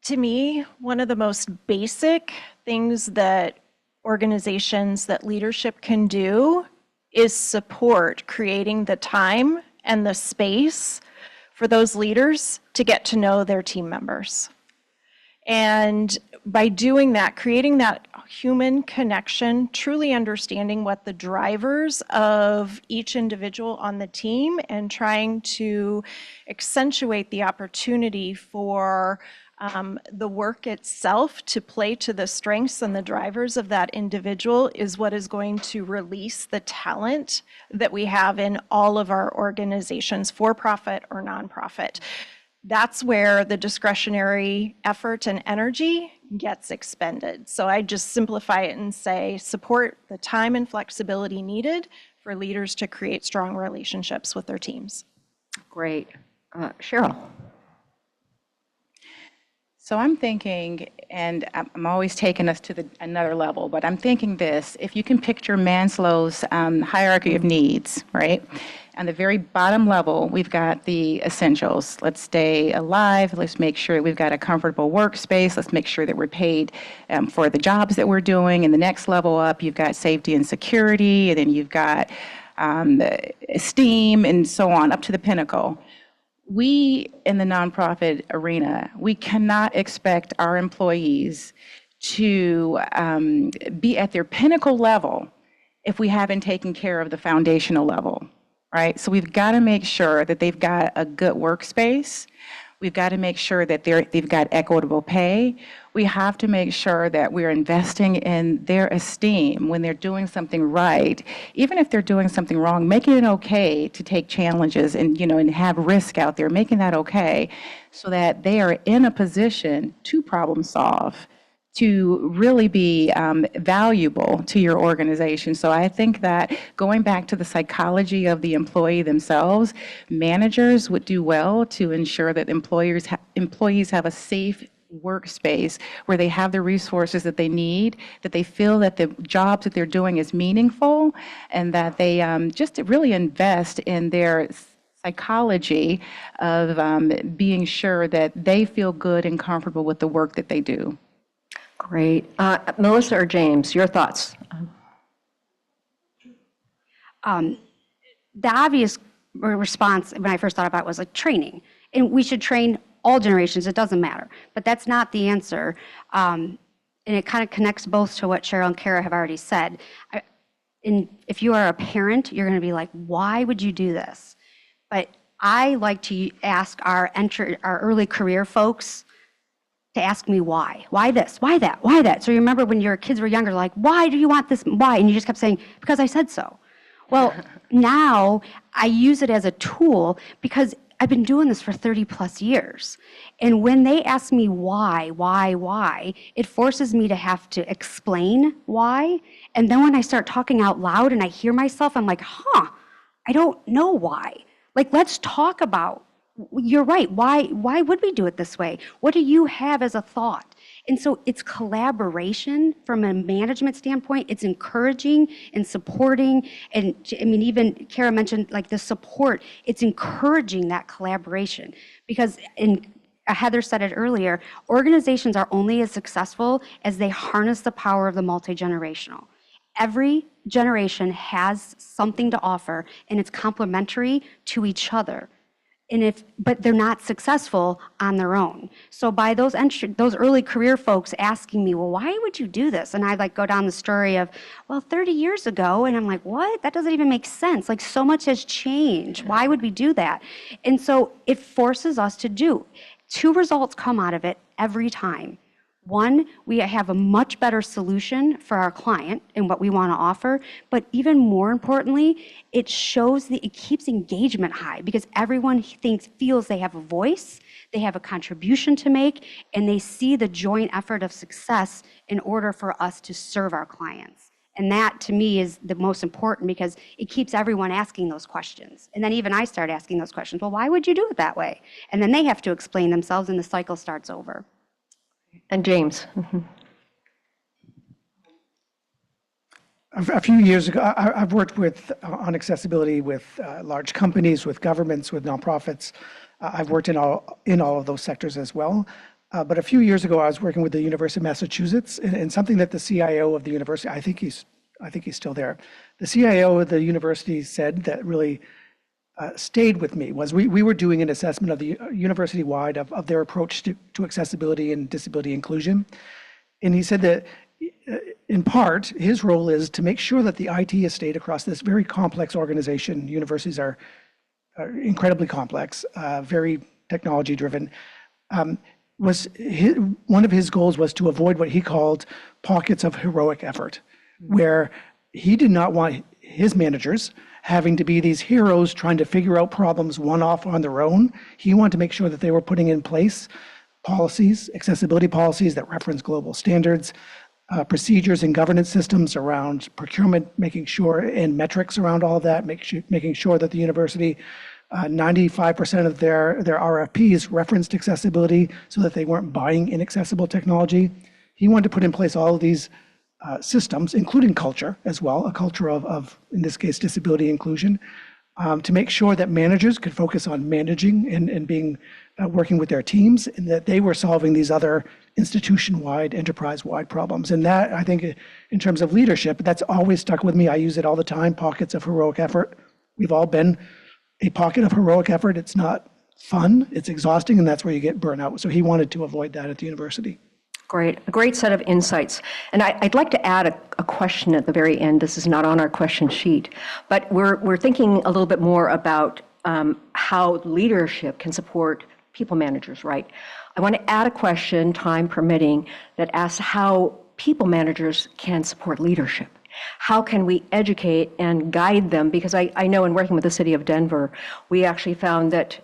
To me, one of the most basic things that organizations, that leadership can do is support creating the time and the space for those leaders to get to know their team members. And by doing that, creating that human connection, truly understanding what the drivers of each individual on the team, and trying to accentuate the opportunity for the work itself to play to the strengths and the drivers of that individual is what is going to release the talent that we have in all of our organizations, for-profit or nonprofit. That's where the discretionary effort and energy gets expended. So I just simplify it and say, support the time and flexibility needed for leaders to create strong relationships with their teams. Great. Cheryl. So I'm thinking, and I'm always taking us to another level, but I'm thinking this: if you can picture Maslow's hierarchy of needs, right? On the very bottom level, we've got the essentials. Let's stay alive. Let's make sure we've got a comfortable workspace. Let's make sure that we're paid for the jobs that we're doing. And the next level up, you've got safety and security, and then you've got esteem, and so on, up to the pinnacle. We, in the nonprofit arena, we cannot expect our employees to be at their pinnacle level if we haven't taken care of the foundational level, right? So we've got to make sure that they've got a good workspace. We've got to make sure that they've got equitable pay. We have to make sure that we're investing in their esteem when they're doing something right. Even if they're doing something wrong, making it okay to take challenges and, and have risk out there, making that okay so that they are in a position to problem solve, to really be valuable to your organization. So I think that going back to the psychology of the employee themselves, managers would do well to ensure that employees have a safe workspace where they have the resources that they need, that they feel that the jobs that they're doing is meaningful, and that they just really invest in their psychology of being sure that they feel good and comfortable with the work that they do. Great. Melissa or James, your thoughts? The obvious response when I first thought about it was like training. And we should train all generations, it doesn't matter. But that's not the answer. And it kind of connects both to what Cheryl and Kara have already said. If you are a parent, you're going to be like, why would you do this? But I like to ask our early career folks to ask me why. Why this? Why that? Why that? So you remember when your kids were younger, like, why do you want this? Why? And you just kept saying, because I said so. Well, now I use it as a tool because I've been doing this for 30 plus years. And when they ask me why, it forces me to have to explain why. And then when I start talking out loud and I hear myself, I'm like, I don't know why. Like, let's talk about, you're right, why would we do it this way? What do you have as a thought? And so it's collaboration from a management standpoint. It's encouraging and supporting. And I mean, even Kara mentioned like the support. It's encouraging that collaboration because Heather said it earlier, organizations are only as successful as they harness the power of the multi-generational. Every generation has something to offer and it's complementary to each other. But they're not successful on their own. So by those early career folks asking me, well, why would you do this? And I like go down the story of, well, 30 years ago, and I'm like, what? That doesn't even make sense. Like so much has changed. Why would we do that? And so it forces us to do. 2 results come out of it every time. One, we have a much better solution for our client and what we want to offer, but even more importantly, it keeps engagement high because everyone feels they have a voice, they have a contribution to make, and they see the joint effort of success in order for us to serve our clients. And that to me is the most important because it keeps everyone asking those questions. And then even I start asking those questions, well, why would you do it that way? And then they have to explain themselves and the cycle starts over. And James. A few years ago, I've worked on accessibility with large companies, with governments, with nonprofits. I've worked in all of those sectors as well. But a few years ago, I was working with the University of Massachusetts, and something that the CIO of the university, I think he's still there. The CIO of the university said that really stayed with me was we were doing an assessment of the university-wide of their approach to accessibility and disability inclusion. And he said that in part, his role is to make sure that the IT estate across this very complex organization, universities are incredibly complex, very technology-driven, one of his goals was to avoid what he called pockets of heroic effort, where he did not want his managers having to be these heroes trying to figure out problems one-off on their own. He wanted to make sure that they were putting in place policies, accessibility policies that reference global standards, procedures and governance systems around procurement, making sure, and metrics around all of that, making sure that the university, 95% of their RFPs referenced accessibility so that they weren't buying inaccessible technology. He wanted to put in place all of these systems, including culture as well, a culture of in this case, disability inclusion, to make sure that managers could focus on managing and being working with their teams, and that they were solving these other institution-wide, enterprise-wide problems. And that, I think, in terms of leadership, that's always stuck with me. I use it all the time, pockets of heroic effort. We've all been a pocket of heroic effort. It's not fun, it's exhausting, and that's where you get burnout. So he wanted to avoid that at the university. Great, a great set of insights. And I'd like to add a question at the very end. This is not on our question sheet, but we're thinking a little bit more about how leadership can support people managers, right? I want to add a question, time permitting, that asks how people managers can support leadership. How can we educate and guide them? Because I know in working with the city of Denver, we actually found that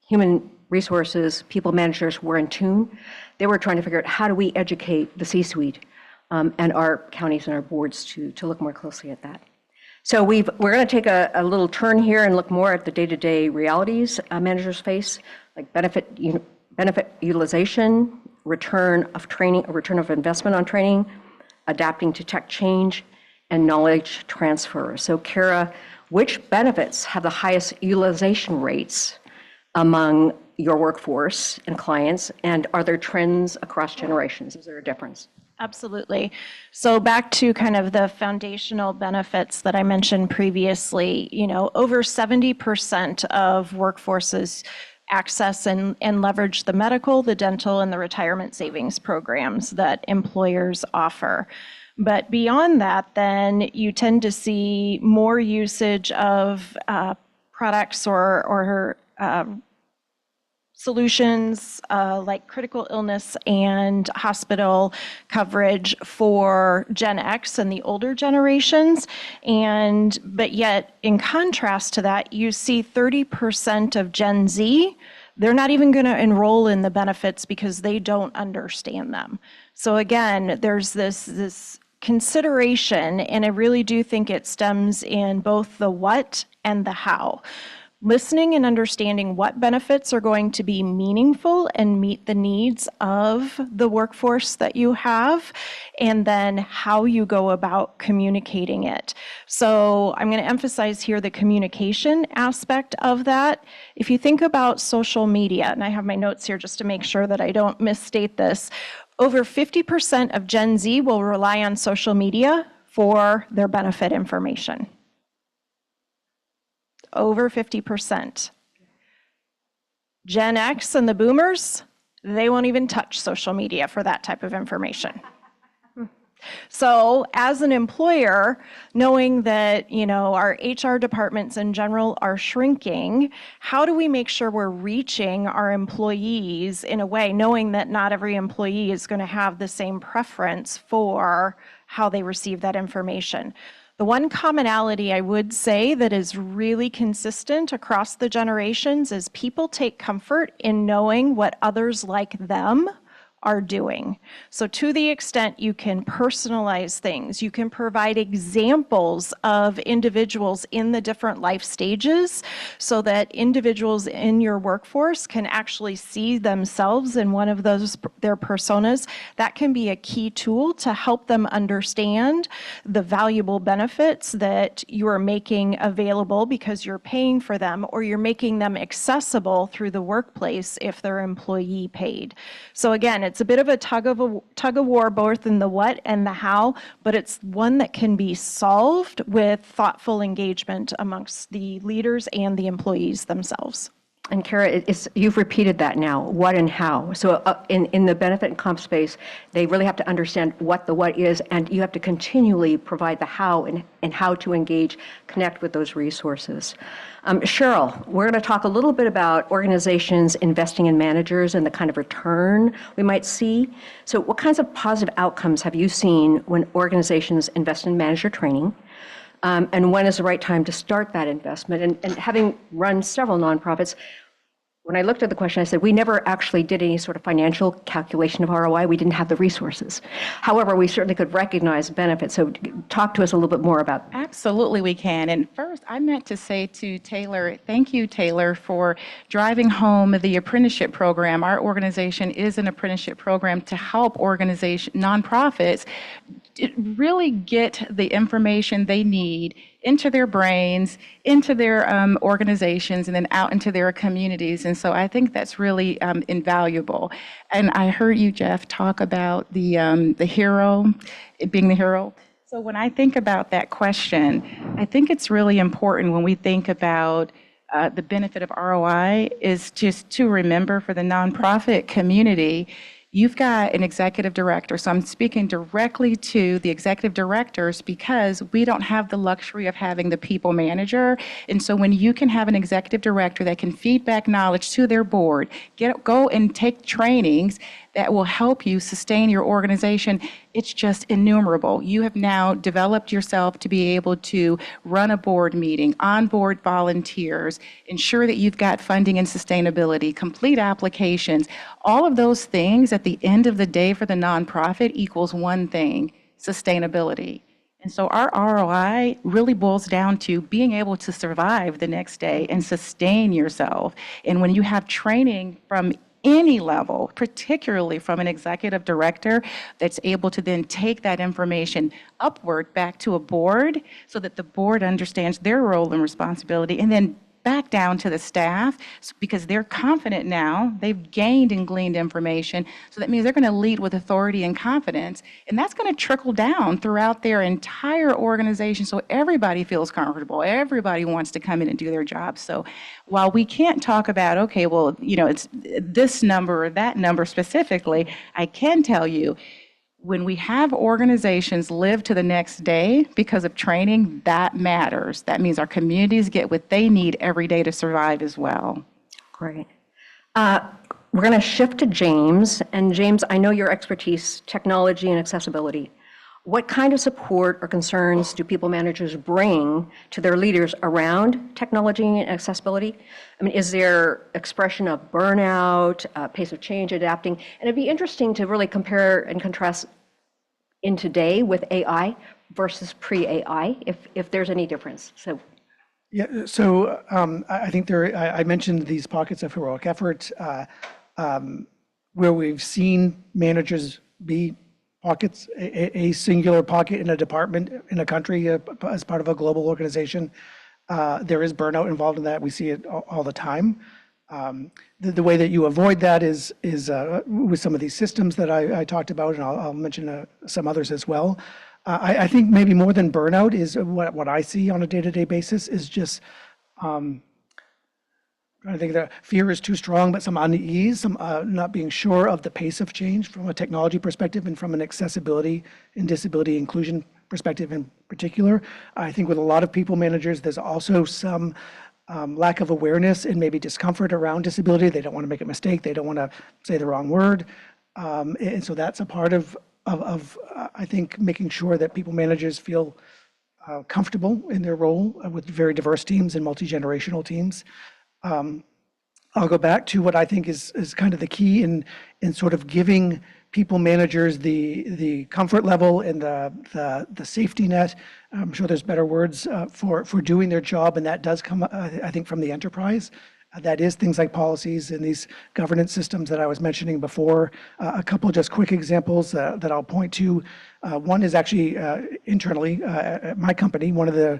human resources, people managers were in tune. They were trying to figure out how do we educate the C-suite and our counties and our boards to look more closely at that. So we're going to take a little turn here and look more at the day-to-day realities managers face, like benefit utilization, return of investment on training, adapting to tech change, and knowledge transfer. So Kara, which benefits have the highest utilization rates among your workforce and clients, and are there trends across generations? Is there a difference? Absolutely. So back to kind of the foundational benefits that I mentioned previously, over 70% of workforces access and leverage the medical, the dental, and the retirement savings programs that employers offer. But beyond that, then you tend to see more usage of products or solutions like critical illness and hospital coverage for Gen X and the older generations. But yet, in contrast to that, you see 30% of Gen Z, they're not even going to enroll in the benefits because they don't understand them. So again, there's this consideration, and I really do think it stems in both the what and the how. Listening and understanding what benefits are going to be meaningful and meet the needs of the workforce that you have, and then how you go about communicating it. So I'm going to emphasize here the communication aspect of that. If you think about social media, and I have my notes here just to make sure that I don't misstate this, over 50% of Gen Z will rely on social media for their benefit information. Over 50%. Gen X and the boomers, they won't even touch social media for that type of information. So as an employer, knowing that, our HR departments in general are shrinking, how do we make sure we're reaching our employees in a way, knowing that not every employee is going to have the same preference for how they receive that information? The one commonality I would say that is really consistent across the generations is people take comfort in knowing what others like them are doing. So to the extent you can personalize things, you can provide examples of individuals in the different life stages so that individuals in your workforce can actually see themselves in one of their personas. That can be a key tool to help them understand the valuable benefits that you are making available because you're paying for them, or you're making them accessible through the workplace if they're employee paid. So again, it's a bit of a tug of war, both in the what and the how, but it's one that can be solved with thoughtful engagement amongst the leaders and the employees themselves. And Kara, you've repeated that now, what and how. So in the benefit and comp space, they really have to understand what the what is, and you have to continually provide the how and how to engage, connect with those resources. Cheryl, we're going to talk a little bit about organizations investing in managers and the kind of return we might see. So what kinds of positive outcomes have you seen when organizations invest in manager training? And when is the right time to start that investment? And having run several nonprofits, when I looked at the question, I said, we never actually did any sort of financial calculation of ROI. We didn't have the resources. However, we certainly could recognize benefits. So talk to us a little bit more about that. Absolutely, we can. And first, I meant to say to Taylor, thank you, Taylor, for driving home the apprenticeship program. Our organization is an apprenticeship program to help nonprofits really get the information they need into their brains, into their organizations, and then out into their communities. And so I think that's really invaluable. And I heard you, Jeff, talk about the hero, being the hero. So when I think about that question, I think it's really important when we think about the benefit of ROI is just to remember for the nonprofit community, you've got an executive director. So I'm speaking directly to the executive directors because we don't have the luxury of having the people manager. And so when you can have an executive director that can feed back knowledge to their board, go and take trainings that will help you sustain your organization, it's just innumerable. You have now developed yourself to be able to run a board meeting, onboard volunteers, ensure that you've got funding and sustainability, complete applications. All of those things at the end of the day for the nonprofit equals one thing: sustainability. And so our ROI really boils down to being able to survive the next day and sustain yourself. And when you have training from any level, particularly from an executive director that's able to then take that information upward back to a board so that the board understands their role and responsibility, and then back down to the staff because they're confident now, they've gained and gleaned information. So that means they're going to lead with authority and confidence. And that's going to trickle down throughout their entire organization so everybody feels comfortable. Everybody wants to come in and do their job. So while we can't talk about, okay, well, it's this number or that number specifically, I can tell you, when we have organizations live to the next day because of training, that matters. That means our communities get what they need every day to survive as well. Great. We're going to shift to James. And James, I know your expertise, technology and accessibility. What kind of support or concerns do people managers bring to their leaders around technology and accessibility? I mean, is there expression of burnout, pace of change, adapting? And it'd be interesting to really compare and contrast in today with AI versus pre-AI, if there's any difference. So. Yeah, so I think I mentioned these pockets of heroic effort where we've seen managers be pockets, a singular pocket in a department, in a country, as part of a global organization. There is burnout involved in that. We see it all the time. The way that you avoid that is with some of these systems that I talked about, and I'll mention some others as well. I think maybe more than burnout is what I see on a day-to-day basis is just I think that fear is too strong, but some unease, some not being sure of the pace of change from a technology perspective and from an accessibility and disability inclusion perspective in particular. I think with a lot of people managers, there's also some lack of awareness and maybe discomfort around disability. They don't want to make a mistake. They don't want to say the wrong word. And so that's a part of I think, making sure that people managers feel comfortable in their role with very diverse teams and multi-generational teams. I'll go back to what I think is kind of the key in sort of giving people managers the comfort level and the safety net. I'm sure there's better words for doing their job, and that does come, I think, from the enterprise. That is things like policies and these governance systems that I was mentioning before. A couple just quick examples that I'll point to. One is actually internally at my company. One of the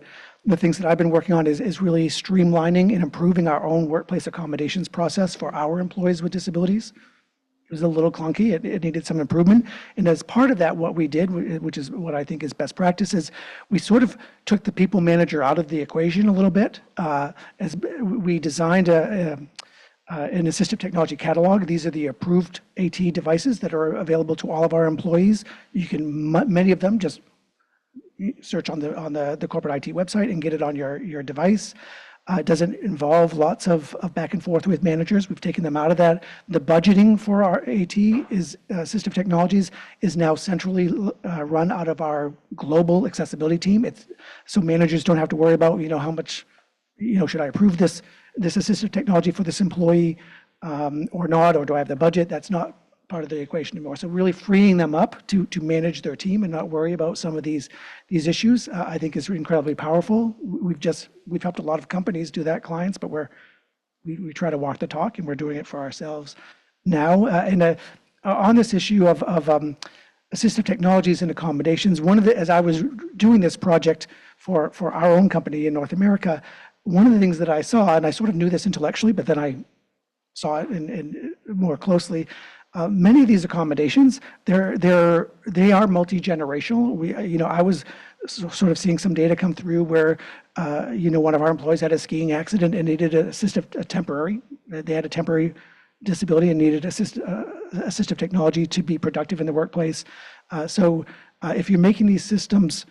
things that I've been working on is really streamlining and improving our own workplace accommodations process for our employees with disabilities. It was a little clunky. It needed some improvement. And as part of that, what we did, which is what I think is best practice, is we sort of took the people manager out of the equation a little bit. As we designed an assistive technology catalog. These are the approved AT devices that are available to all of our employees. You can, many of them, just search on the corporate IT website and get it on your device. It doesn't involve lots of back and forth with managers. We've taken them out of that. The budgeting for our AT assistive technologies is now centrally run out of our global accessibility team. So managers don't have to worry about, how much, should I approve this assistive technology for this employee or not, or do I have the budget? That's not part of the equation anymore. So really freeing them up to manage their team and not worry about some of these issues, I think is incredibly powerful. We've helped a lot of companies do that, clients, but we try to walk the talk, and we're doing it for ourselves now. On this issue of assistive technologies and accommodations, as I was doing this project for our own company in North America, one of the things that I saw, and I sort of knew this intellectually, but then I saw it in more closely. Many of these accommodations, they are multi-generational. I was sort of seeing some data come through where, one of our employees had a skiing accident and needed they had a temporary disability and needed assistive technology to be productive in the workplace. So if you're making these systems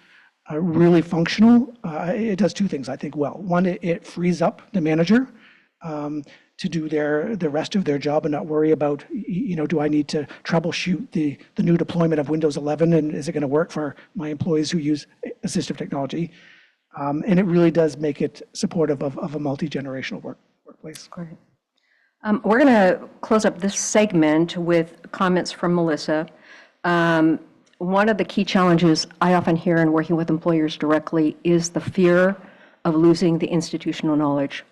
really functional, it does two things, I think, well. One, it frees up the manager to do the rest of their job and not worry about, do I need to troubleshoot the new deployment of Windows 11, and is it going to work for my employees who use assistive technology? And it really does make it supportive of a multi-generational workplace. Great. We're going to close up this segment with comments from Melissa. One of the key challenges I often hear in working with employers directly is the fear of losing the institutional knowledge.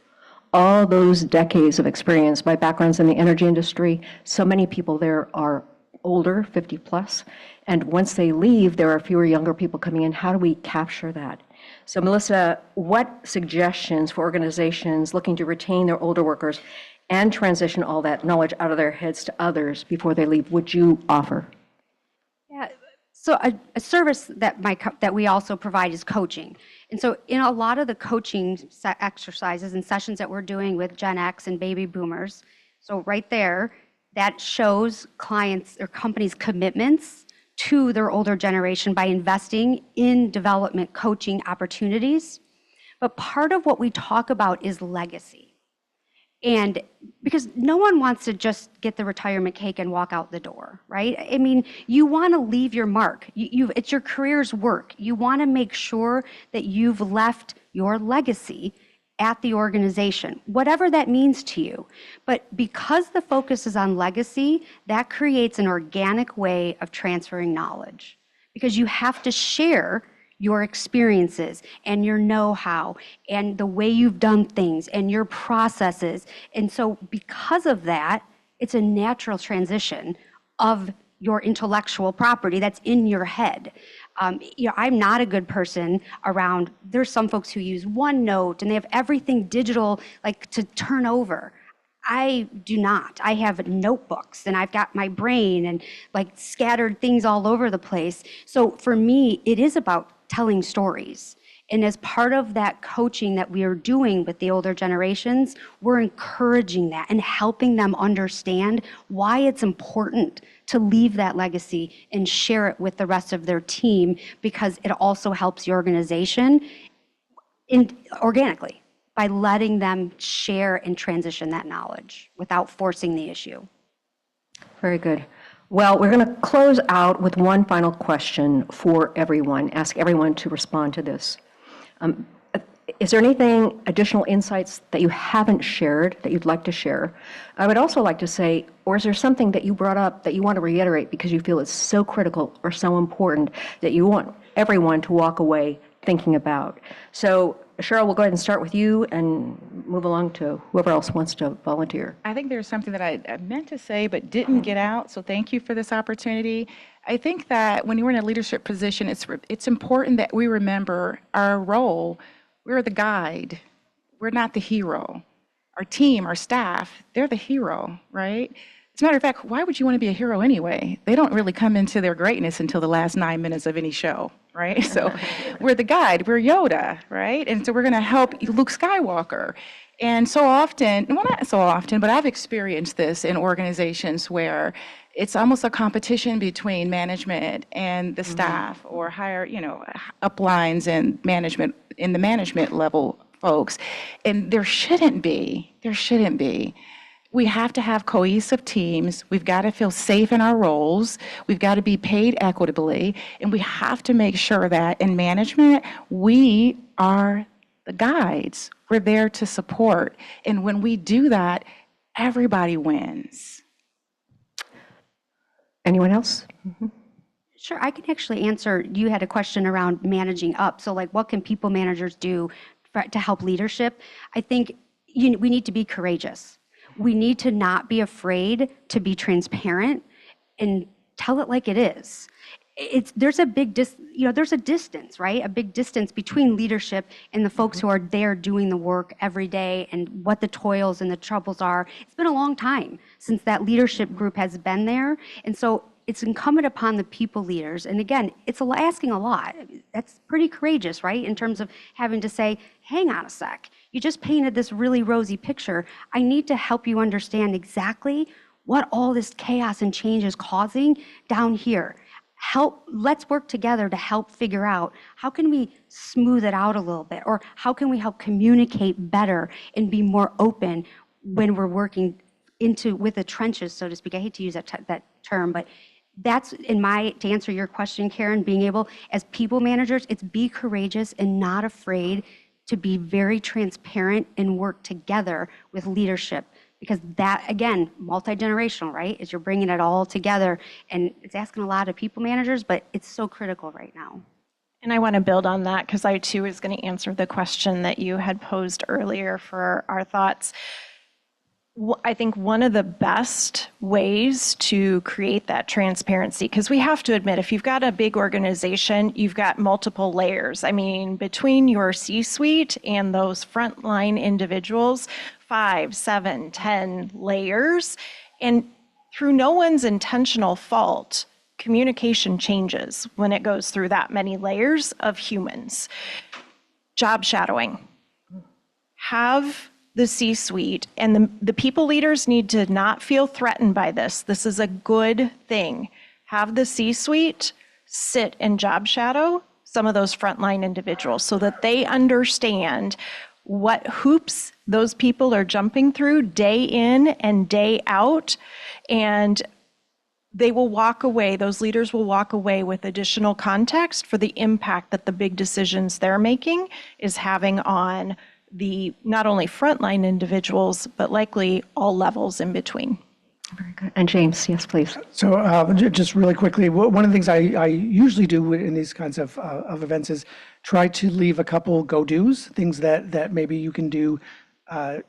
All those decades of experience, my background's in the energy industry, so many people there are older, 50 plus, and once they leave, there are fewer younger people coming in. How do we capture that? So Melissa, what suggestions for organizations looking to retain their older workers and transition all that knowledge out of their heads to others before they leave would you offer? Yeah, so a service that we also provide is coaching. And so in a lot of the coaching exercises and sessions that we're doing with Gen X and baby boomers, so right there, that shows clients or companies' commitments to their older generation by investing in development coaching opportunities. But part of what we talk about is legacy. And because no one wants to just get the retirement cake and walk out the door, right? I mean, you want to leave your mark. It's your career's work. You want to make sure that you've left your legacy at the organization, whatever that means to you. But because the focus is on legacy, that creates an organic way of transferring knowledge, because you have to share your experiences and your know-how and the way you've done things and your processes. And so because of that, it's a natural transition of your intellectual property that's in your head. I'm not a good person around, there's some folks who use OneNote and they have everything digital, like to turn over. I do not. I have notebooks and I've got my brain and like scattered things all over the place. So for me, it is about telling stories. And as part of that coaching that we are doing with the older generations, we're encouraging that and helping them understand why it's important to leave that legacy and share it with the rest of their team, because it also helps the organization organically by letting them share and transition that knowledge without forcing the issue. Very good. Well, we're going to close out with one final question for everyone. Ask everyone to respond to this. Is there anything, additional insights that you haven't shared that you'd like to share? I would also like to say, or is there something that you brought up that you want to reiterate because you feel it's so critical or so important that you want everyone to walk away thinking about? So Cheryl, we'll go ahead and start with you and move along to whoever else wants to volunteer. I think there's something that I meant to say but didn't get out, so thank you for this opportunity. I think that when you're in a leadership position, it's important that we remember our role. We're the guide. We're not the hero. Our team, our staff, they're the hero, right? As a matter of fact, why would you want to be a hero anyway? They don't really come into their greatness until the last 9 minutes of any show, right? So we're the guide, we're Yoda, right? And so we're going to help Luke Skywalker. And so often, well, not so often, but I've experienced this in organizations where it's almost a competition between management and the staff, or higher, uplines and management, in the management level folks. And there shouldn't be. We have to have cohesive teams. We've got to feel safe in our roles. We've got to be paid equitably. And we have to make sure that in management, we are the guides. We're there to support. And when we do that, everybody wins. Anyone else? Sure, I can actually answer. You had a question around managing up. So like, what can people managers do to help leadership? I think we need to be courageous. We need to not be afraid to be transparent and tell it like it is. There's a big there's a distance, right? A big distance between leadership and the folks who are there doing the work every day and what the toils and the troubles are. It's been a long time since that leadership group has been there. And so it's incumbent upon the people leaders. And again, it's asking a lot. That's pretty courageous, right? In terms of having to say, hang on a sec, you just painted this really rosy picture. I need to help you understand exactly what all this chaos and change is causing down here. Let's work together to help figure out how can we smooth it out a little bit, or how can we help communicate better and be more open when we're working with the trenches, so to speak. I hate to use that term, but that's to answer your question, Karen, being able, as people managers, it's be courageous and not afraid to be very transparent and work together with leadership. Because that, again, multi-generational, right? Is you're bringing it all together, and it's asking a lot of people managers, but it's so critical right now. And I want to build on that because I too was going to answer the question that you had posed earlier for our thoughts. I think one of the best ways to create that transparency, because we have to admit, if you've got a big organization, you've got multiple layers. I mean, between your C-suite and those frontline individuals, 5, 7, 10 layers. And through no one's intentional fault, communication changes when it goes through that many layers of humans. Job shadowing. Have the C-suite, and the people leaders need to not feel threatened by this. This is a good thing. Have the C-suite sit and job shadow some of those frontline individuals so that they understand what hoops those people are jumping through day in and day out. And they will walk away, those leaders will walk away with additional context for the impact that the big decisions they're making is having on the not only frontline individuals, but likely all levels in between. Very good. And James, yes, please. So just really quickly, one of the things I usually do in these kinds of events is try to leave a couple go-dos, things that maybe you can do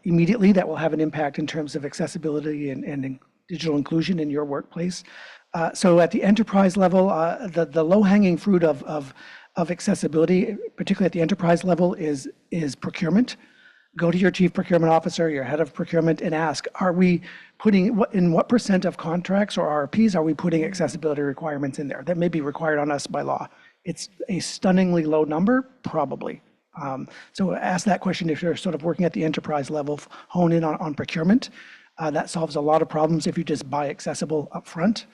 immediately that will have an impact in terms of accessibility and digital inclusion in your workplace. So at the enterprise level, the low-hanging fruit of accessibility, particularly at the enterprise level, is procurement. Go to your chief procurement officer, your head of procurement, and ask, are we putting, what percent of contracts or RFPs are we putting accessibility requirements in there that may be required on us by law? It's a stunningly low number, probably. So ask that question if you're sort of working at the enterprise level, hone in on procurement. That solves a lot of problems if you just buy accessible upfront.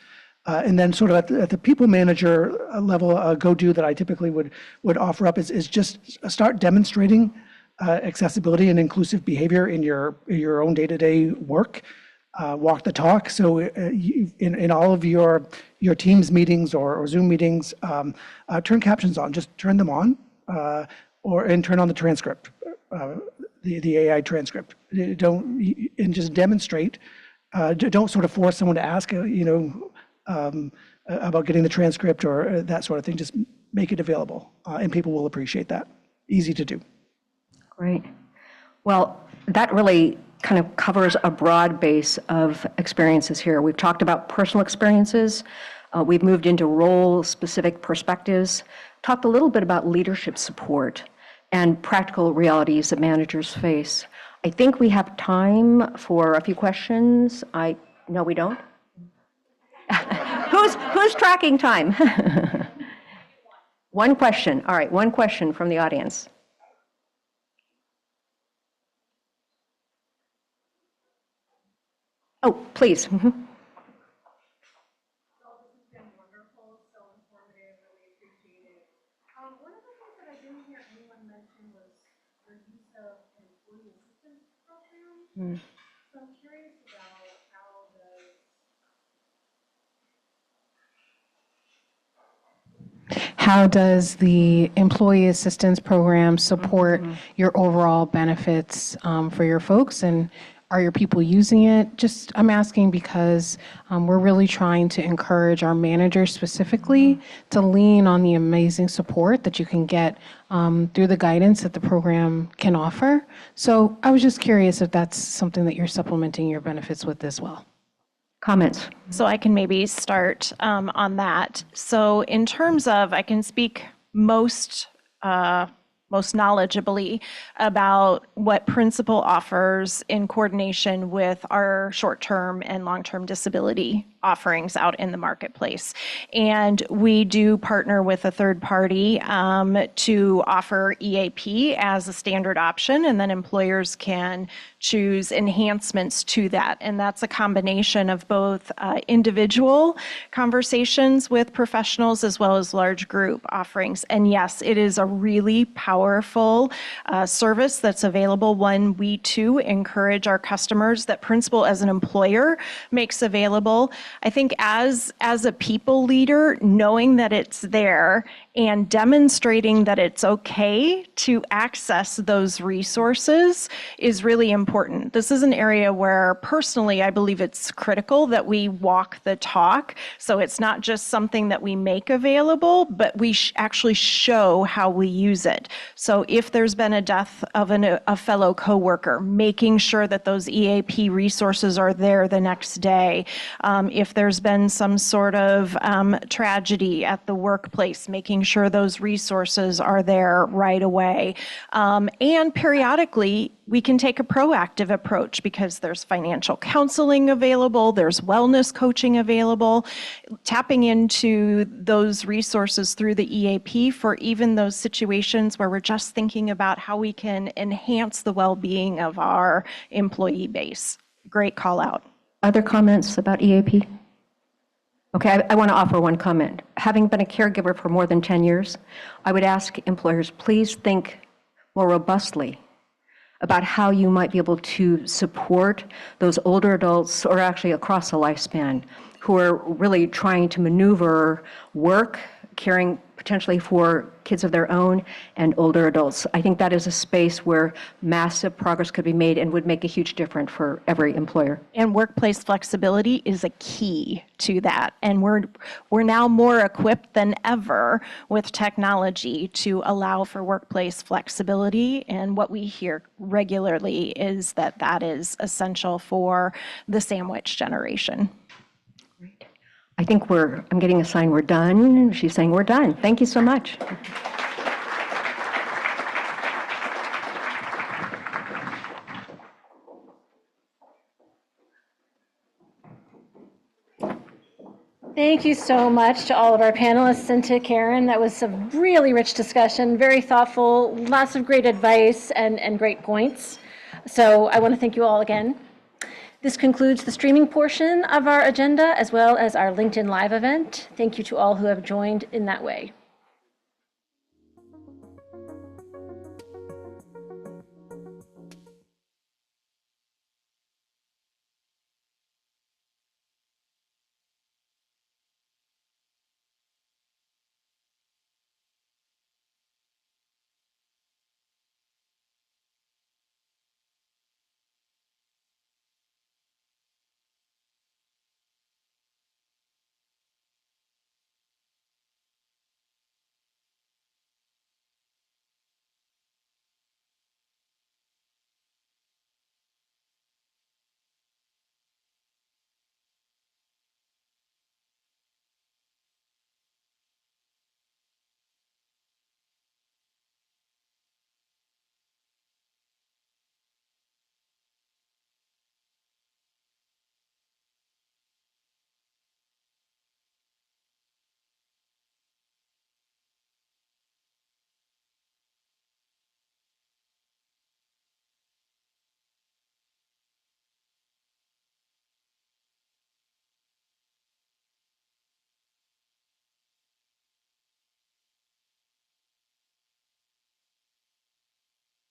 And then sort of at the people manager level, a go-do that I typically would offer up is just start demonstrating accessibility and inclusive behavior in your own day-to-day work. Walk the talk. So in all of your Teams meetings or Zoom meetings, turn captions on. Just turn them on, and turn on the transcript, the AI transcript. And just demonstrate. Don't sort of force someone to ask, about getting the transcript or that sort of thing. Just make it available, and people will appreciate that. Easy to do. Great. Well, that really kind of covers a broad base of experiences here. We've talked about personal experiences. We've moved into role-specific perspectives, talked a little bit about leadership support and practical realities that managers face. I think we have time for a few questions. No, we don't? Who's tracking time? One question. All right, one question from the audience. Oh, please. One of the things that I didn't hear anyone mention was the use of employee assistance programs. So I'm curious about how does the employee assistance program support your overall benefits for your folks, and are your people using it? I'm asking because we're really trying to encourage our managers specifically to lean on the amazing support that you can get through the guidance that the program can offer. So I was just curious if that's something that you're supplementing your benefits with as well. Comments? So I can maybe start on that. So in terms of, I can speak most knowledgeably about what Principal offers in coordination with our short-term and long-term disability offerings out in the marketplace. And we do partner with a third party to offer EAP as a standard option, and then employers can choose enhancements to that. And that's a combination of both individual conversations with professionals as well as large group offerings. And yes, it is a really powerful service that's available. One, we too encourage our customers that Principal as an employer makes available. I think as a people leader, knowing that it's there and demonstrating that it's okay to access those resources is really important. This is an area where personally I believe it's critical that we walk the talk. So it's not just something that we make available, but we actually show how we use it. So if there's been a death of a fellow coworker, making sure that those EAP resources are there the next day. If there's been some sort of tragedy at the workplace, making sure those resources are there right away. And periodically, we can take a proactive approach because there's financial counseling available, there's wellness coaching available, tapping into those resources through the EAP for even those situations where we're just thinking about how we can enhance the well-being of our employee base. Great call out. Other comments about EAP? Okay, I want to offer one comment. Having been a caregiver for more than 10 years, I would ask employers, please think more robustly about how you might be able to support those older adults, or actually across the lifespan, who are really trying to maneuver work, caring potentially for kids of their own, and older adults. I think that is a space where massive progress could be made and would make a huge difference for every employer. And workplace flexibility is a key to that. And we're now more equipped than ever with technology to allow for workplace flexibility. And what we hear regularly is that that is essential for the sandwich generation. I think I'm getting a sign we're done. She's saying we're done. Thank you so much. Thank you so much to all of our panelists and to Karen. That was a really rich discussion, very thoughtful, lots of great advice and great points. So I want to thank you all again. This concludes the streaming portion of our agenda, as well as our LinkedIn Live event. Thank you to all who have joined in that way.